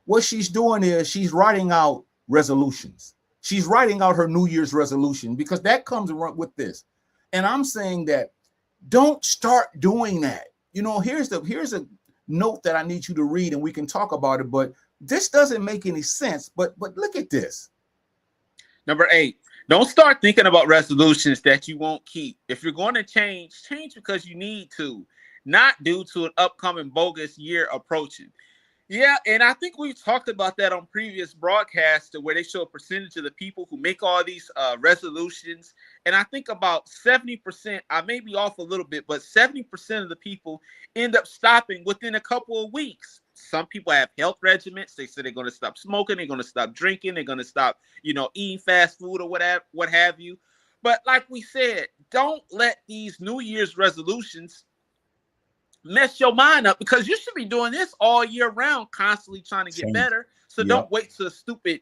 What she's doing is she's writing out resolutions. She's writing out her New Year's resolution because that comes with this. And I'm saying that don't start doing that. Here's a note that I need you to read and we can talk about it, but this doesn't make any sense. But look at this. Number 8, don't start thinking about resolutions that you won't keep. If you're going to change because you need to, not due to an upcoming bogus year approaching. Yeah, and I think we've talked about that on previous broadcasts where they show a percentage of the people who make all these resolutions. And I think about 70%, I may be off a little bit, but 70% of the people end up stopping within a couple of weeks. Some people have health regimens. They say they're going to stop smoking. They're going to stop drinking. They're going to stop, eating fast food or whatever, what have you. But like we said, don't let these New Year's resolutions mess your mind up because you should be doing this all year round, constantly trying to get better. So don't wait till a stupid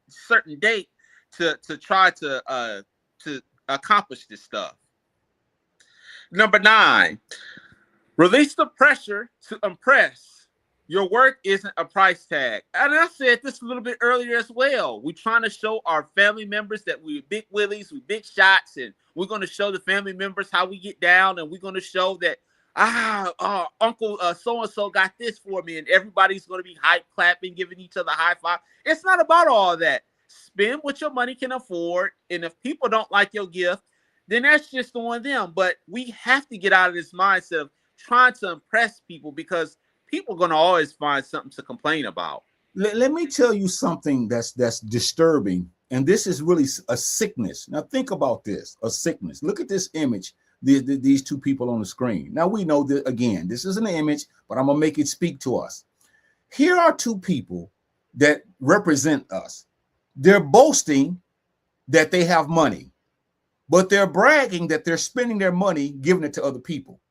certain date to try to accomplish this stuff. Number 9, release the pressure to impress. Your work isn't a price tag. And I said this a little bit earlier as well. We're trying to show our family members that we're big willies, we big shots, and we're going to show the family members how we get down, and we're going to show that Uncle so-and-so got this for me, and everybody's going to be hype clapping, giving each other high five. It's not about all that. Spend what your money can afford, and if people don't like your gift, then that's just on them. But we have to get out of this mindset of trying to impress people because people are going to always find something to complain about. Let me tell you something that's disturbing, and this is really a sickness. Now think about this, a sickness. Look at this image. these two people on the screen. Now we know that, again, this is an image, but I'm gonna make it speak to us. Here are two people that represent us. They're boasting that they have money, but they're bragging that they're spending their money giving it to other people.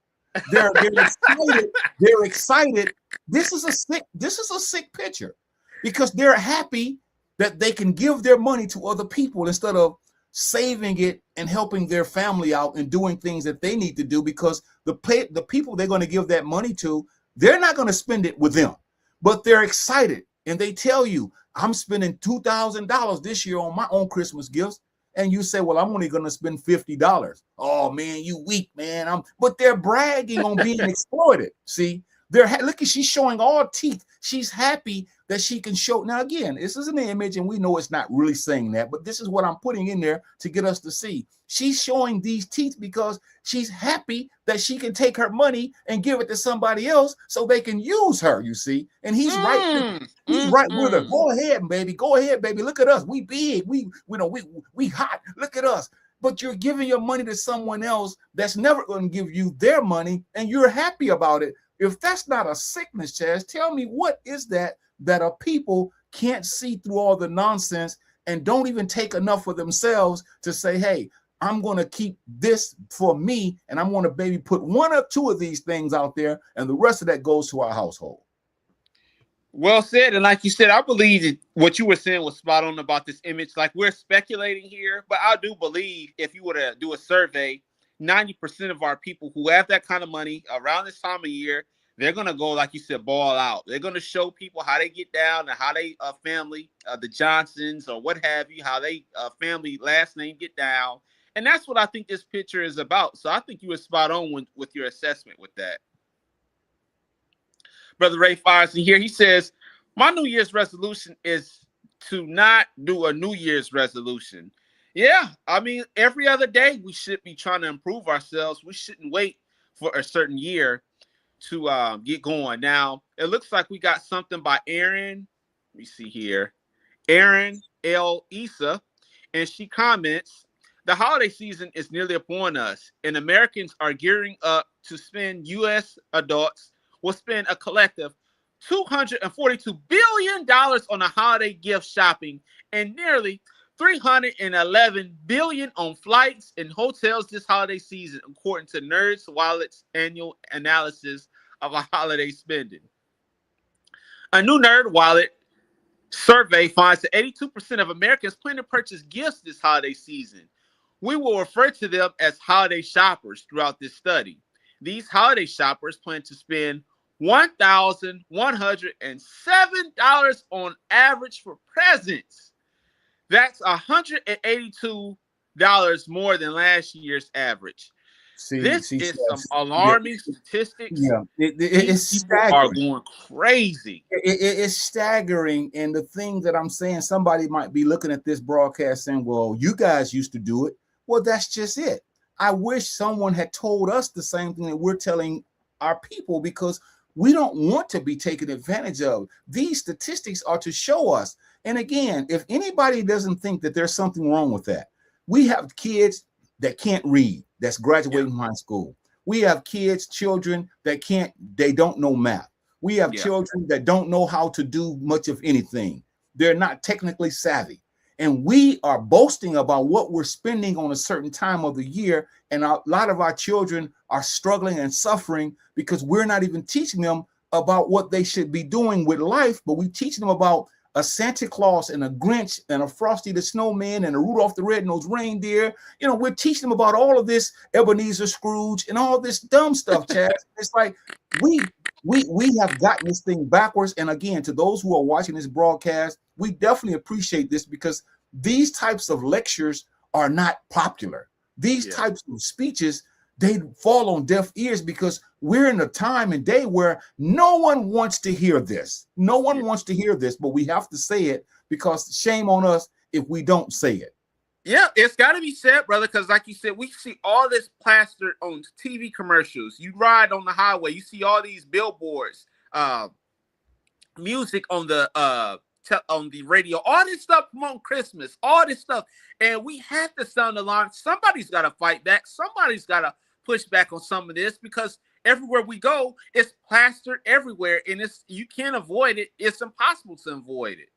They're excited. They're excited. This is a sick picture, because they're happy that they can give their money to other people instead of saving it and helping their family out and doing things that they need to do, because the people they're going to give that money to, they're not going to spend it with them, but they're excited. And they tell you, I'm spending $2,000 this year on my own Christmas gifts. And you say, well, I'm only going to spend $50. Oh, man, you weak, man. But they're bragging on being exploited. See, look, she's showing all teeth. She's happy that she can show. Now, again, this is an image, and we know it's not really saying that, but this is what I'm putting in there to get us to see. She's showing these teeth because she's happy that she can take her money and give it to somebody else so they can use her, you see. And he's right. He's right with her. Go ahead, baby. Go ahead, baby. Look at us. We big. We hot. Look at us. But you're giving your money to someone else that's never going to give you their money, and you're happy about it. If that's not a sickness, Chazz, tell me what is that a people can't see through all the nonsense and don't even take enough for themselves to say, hey, I'm going to keep this for me, and I'm going to maybe put one or two of these things out there, and the rest of that goes to our household. Well said. And like you said, I believe that what you were saying was spot on about this image. Like, we're speculating here, but I do believe if you were to do a survey, 90% of our people who have that kind of money around this time of year, they're going to go, like you said, ball out. They're going to show people how they get down and how they family, the Johnsons or what have you, how they family last name get down. And that's what I think this picture is about. So I think you were spot on with your assessment with that. Brother Ray Firesen here, he says, my New Year's resolution is to not do a New Year's resolution. Yeah, I mean, every other day we should be trying to improve ourselves. We shouldn't wait for a certain year to get going. Now, it looks like we got something by Aaron. Let me see here. Aaron L. Issa, and she comments, the holiday season is nearly upon us, and Americans are gearing up to spend. U.S. adults will spend a collective $242 billion on the holiday gift shopping and nearly $311 billion on flights and hotels this holiday season, according to NerdWallet's annual analysis of a holiday spending. A new NerdWallet survey finds that 82% of Americans plan to purchase gifts this holiday season. We will refer to them as holiday shoppers throughout this study. These holiday shoppers plan to spend $1,107 on average for presents. That's $182 more than last year's average. This is some alarming statistics. Yeah, it's staggering. Are going crazy. It's staggering. And the thing that I'm saying, somebody might be looking at this broadcast saying, well, you guys used to do it. Well, that's just it. I wish someone had told us the same thing that we're telling our people, because we don't want to be taken advantage of. These statistics are to show us. And again, if anybody doesn't think that there's something wrong with that, we have kids that can't read, that's graduating from high school. We have children that they don't know math. We have children that don't know how to do much of anything. They're not technically savvy. And we are boasting about what we're spending on a certain time of the year. And a lot of our children are struggling and suffering because we're not even teaching them about what they should be doing with life, but we teach them about a Santa Claus and a Grinch and a Frosty the Snowman and a Rudolph the Red-Nosed Reindeer. You know, we're teaching them about all of this, Ebenezer Scrooge and all this dumb stuff, Chazz. It's like we have gotten this thing backwards. And again, to those who are watching this broadcast, we definitely appreciate this, because these types of lectures are not popular. These types of speeches, they fall on deaf ears because we're in a time and day where no one wants to hear this. No one wants to hear this, but we have to say it, because shame on us if we don't say it. Yeah, it's got to be said, brother, because like you said, we see all this plastered on TV commercials. You ride on the highway, you see all these billboards, music on the radio, all this stuff on Christmas, all this stuff. And we have to sound the alarm. Somebody's got to fight back. Somebody's got to push back on some of this because everywhere we go, it's plastered everywhere, and you can't avoid it. It's impossible to avoid it.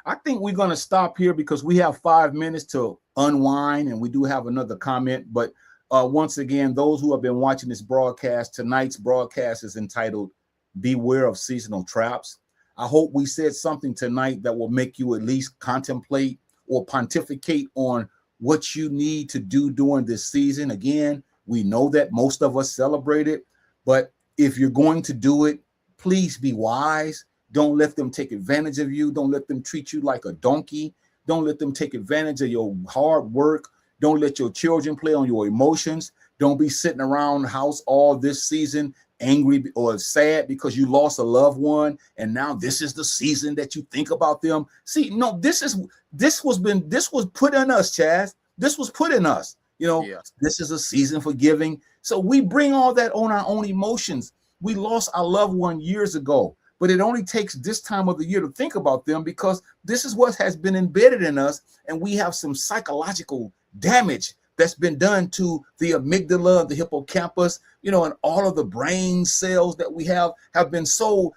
I think we're going to stop here because we have 5 minutes to unwind, and we do have another comment. But once again, those who have been watching this broadcast, tonight's broadcast is entitled Beware of Seasonal Traps. I hope we said something tonight that will make you at least contemplate or pontificate on what you need to do during this season. Again, we know that most of us celebrate it, but if you're going to do it, please be wise. Don't let them take advantage of you. Don't let them treat you like a donkey. Don't let them take advantage of your hard work. Don't let your children play on your emotions. Don't be sitting around the house all this season angry or sad because you lost a loved one, and now this is the season that you think about them. See, no, this was put in us, Chazz. This was put in us. This is a season for giving. So we bring all that on our own emotions. We lost our loved one years ago, but it only takes this time of the year to think about them because this is what has been embedded in us, and we have some psychological damage that's been done to the amygdala, the hippocampus, and all of the brain cells that we have been so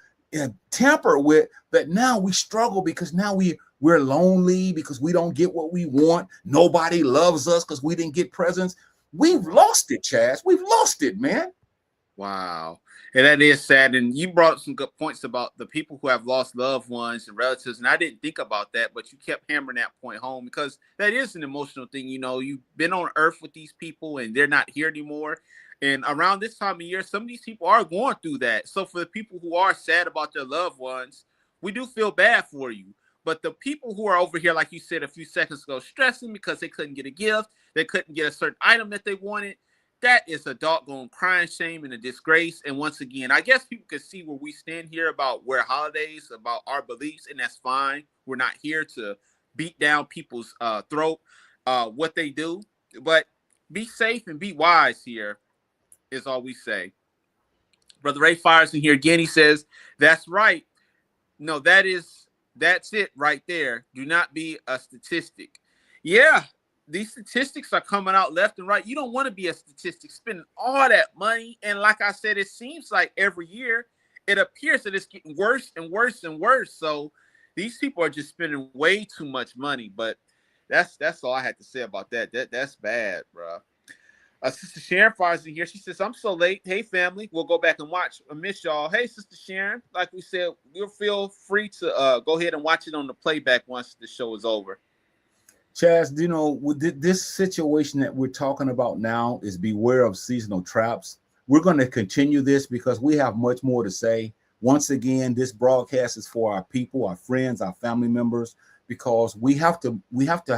tampered with that now we struggle because now we're lonely because we don't get what we want. Nobody loves us because we didn't get presents. We've lost it, Chazz. We've lost it, man. Wow. And that is sad. And you brought some good points about the people who have lost loved ones and relatives. And I didn't think about that, but you kept hammering that point home because that is an emotional thing. You've been on earth with these people and they're not here anymore. And around this time of year, some of these people are going through that. So for the people who are sad about their loved ones, we do feel bad for you. But the people who are over here, like you said a few seconds ago, stressing because they couldn't get a gift, they couldn't get a certain item that they wanted, that is a doggone crying shame and a disgrace. And once again, I guess people can see where we stand here about where holidays, about our beliefs, and that's fine. We're not here to beat down people's throat, what they do. But be safe and be wise here is all we say. Brother Ray fires in here again. He says, that's right. No, that's it right there. Do not be a statistic. Yeah. These statistics are coming out left and right. You don't want to be a statistic spending all that money. And like I said, it seems like every year it appears that it's getting worse and worse and worse. So these people are just spending way too much money. But that's all I had to say about that. That's bad, bro. Sister Sharon fires in here. She says, I'm so late. Hey, family. We'll go back and watch. I miss y'all. Hey, Sister Sharon. Like we said, you'll feel free to go ahead and watch it on the playback once the show is over. Chazz, with this situation that we're talking about now is beware of seasonal traps. We're going to continue this because we have much more to say. Once again, this broadcast is for our people, our friends, our family members, because we have to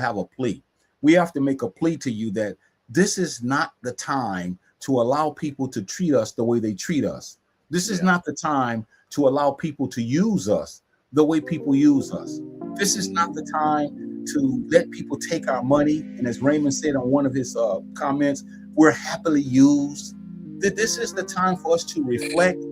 have a plea. We have to make a plea to you that this is not the time to allow people to treat us the way they treat us. This is not the time to allow people to use us the way people use us. This is not the time to let people take our money. And as Raymond said on one of his comments, we're happily used. This is the time for us to reflect.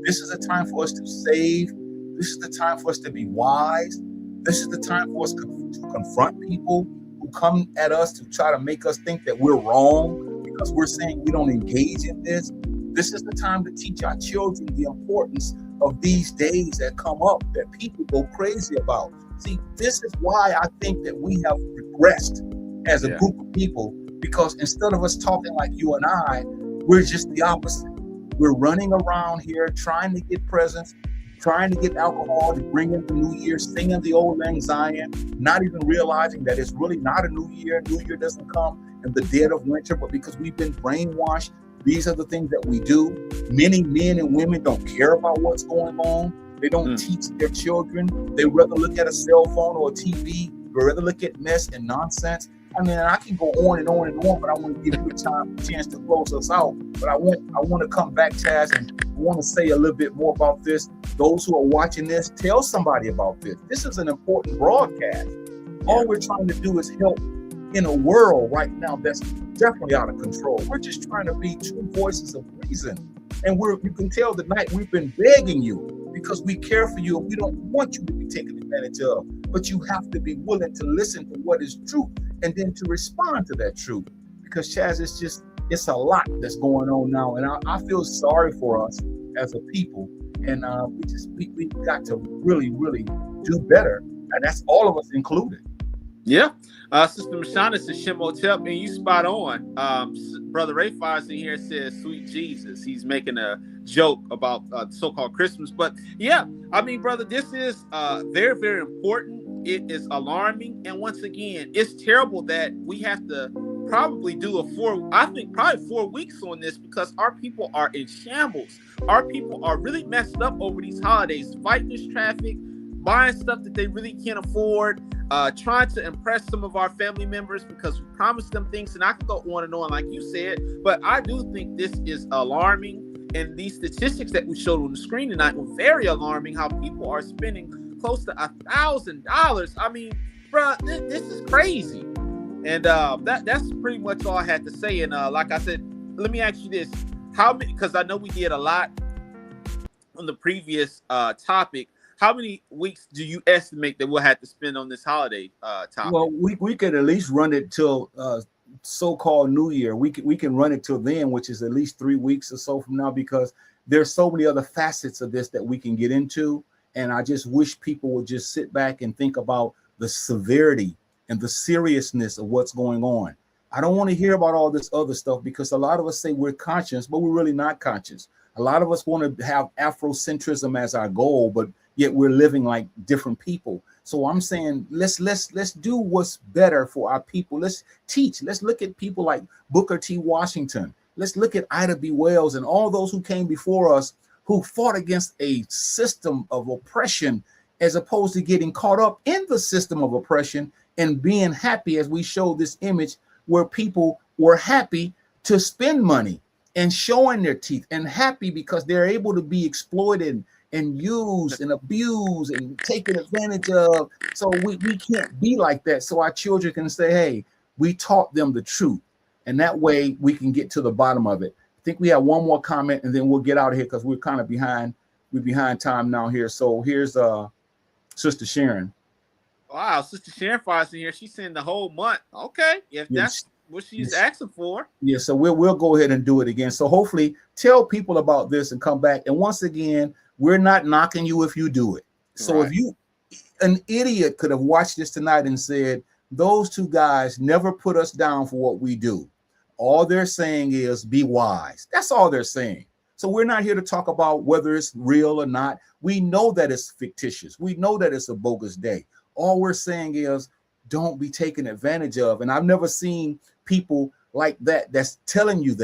This is the time for us to save. This is the time for us to be wise. This is the time for us to confront people who come at us to try to make us think that we're wrong because we're saying we don't engage in this. This is the time to teach our children the importance of these days that come up that people go crazy about. See, this is why I think that we have regressed as a group of people, because instead of us talking like you and I, we're just the opposite. We're running around here trying to get presents, trying to get alcohol to bring in the new year, singing the old lang syne, not even realizing that it's really not a new year. New year doesn't come in the dead of winter, but because we've been brainwashed, these are the things that we do. Many men and women don't care about what's going on. They don't teach their children. They rather look at a cell phone or a TV. They rather look at mess and nonsense. I mean, I can go on and on and on, but I want to give you a chance to close us out. But I want to come back, Chazz, and I want to say a little bit more about this. Those who are watching this, tell somebody about this. This is an important broadcast. All we're trying to do is help in a world right now that's definitely out of control. We're just trying to be true voices of reason. And you can tell tonight we've been begging you because we care for you and we don't want you to be taken advantage of. But you have to be willing to listen to what is true and then to respond to that truth. Because Chazz, it's a lot that's going on now, and I feel sorry for us as a people, and we got to really do better, and that's all of us included. Yeah. Sister Mashana says Shimotep, and you spot on. Brother Ray Fires in here says sweet Jesus. He's making a joke about so-called Christmas. But yeah, I mean, brother, this is very, very important. It is alarming. And once again, it's terrible that we have to probably do probably 4 weeks on this, because our people are in shambles. Our people are really messed up over these holidays, fighting this traffic, buying stuff that they really can't afford, trying to impress some of our family members because we promised them things. And I can go on and on, like you said, but I do think this is alarming. And these statistics that we showed on the screen tonight were very alarming, how people are spending close to $1,000. I mean, bro, this is crazy. And that's pretty much all I had to say. And like I said, let me ask you this. How many, because I know we did a lot on the previous topic, how many weeks do you estimate that we'll have to spend on this holiday topic? Well, we could at least run it till so-called New Year. We can run it till then, which is at least 3 weeks or so from now, because there's so many other facets of this that we can get into. And I just wish people would just sit back and think about the severity and the seriousness of what's going on. I don't want to hear about all this other stuff, because a lot of us say we're conscious, but we're really not conscious. A lot of us want to have Afrocentrism as our goal, but yet we're living like different people. So I'm saying let's do what's better for our people. Let's teach. Let's look at people like Booker T. Washington. Let's look at Ida B. Wells and all those who came before us, who fought against a system of oppression, as opposed to getting caught up in the system of oppression and being happy, as we showed this image where people were happy to spend money and showing their teeth, and happy because they're able to be exploited and used and abused and taken advantage of. So we can't be like that. So our children can say, hey, we taught them the truth. And that way we can get to the bottom of it. I think we have one more comment and then we'll get out of here, because we're kind of behind. We're behind time now here. So here's Sister Sharon. Wow, Sister Sharon Fires in here. She's saying the whole month. Okay, if that's what she's asking for. Yeah, so we'll go ahead and do it again. So hopefully tell people about this and come back. And once again, we're not knocking you if you do it. So if an idiot could have watched this tonight and said, those two guys never put us down for what we do. All they're saying is be wise. That's all they're saying. So we're not here to talk about whether it's real or not. We know that it's fictitious. We know that it's a bogus day. All we're saying is don't be taken advantage of. And I've never seen people like that that's telling you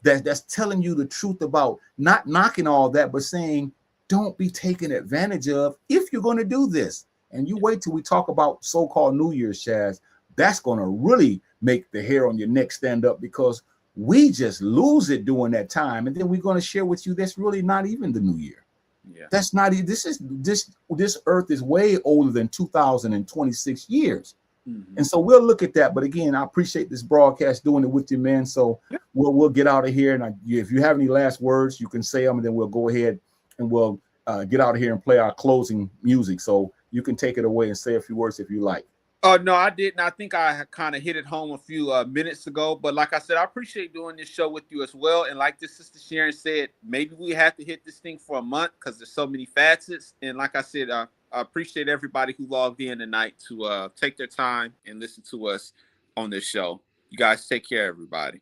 that's telling you the truth about not knocking all that, but saying don't be taken advantage of if you're going to do this. And you wait till we talk about so-called New Year's, Chazz. That's going to really make the hair on your neck stand up, because we just lose it during that time. And then we're going to share with you that's really not even the New Year. Yeah. That's not, this earth is way older than 2026 years. Mm-hmm. And so we'll look at that. But again, I appreciate this broadcast, doing it with you, man. So we'll get out of here. And if you have any last words, you can say them, and then we'll go ahead and we'll get out of here and play our closing music. So you can take it away and say a few words if you like. No, I didn't. I think I kind of hit it home a few minutes ago. But like I said, I appreciate doing this show with you as well. And like this Sister Sharon said, maybe we have to hit this thing for a month because there's so many facets. And like I said, I appreciate everybody who logged in tonight to take their time and listen to us on this show. You guys take care, everybody.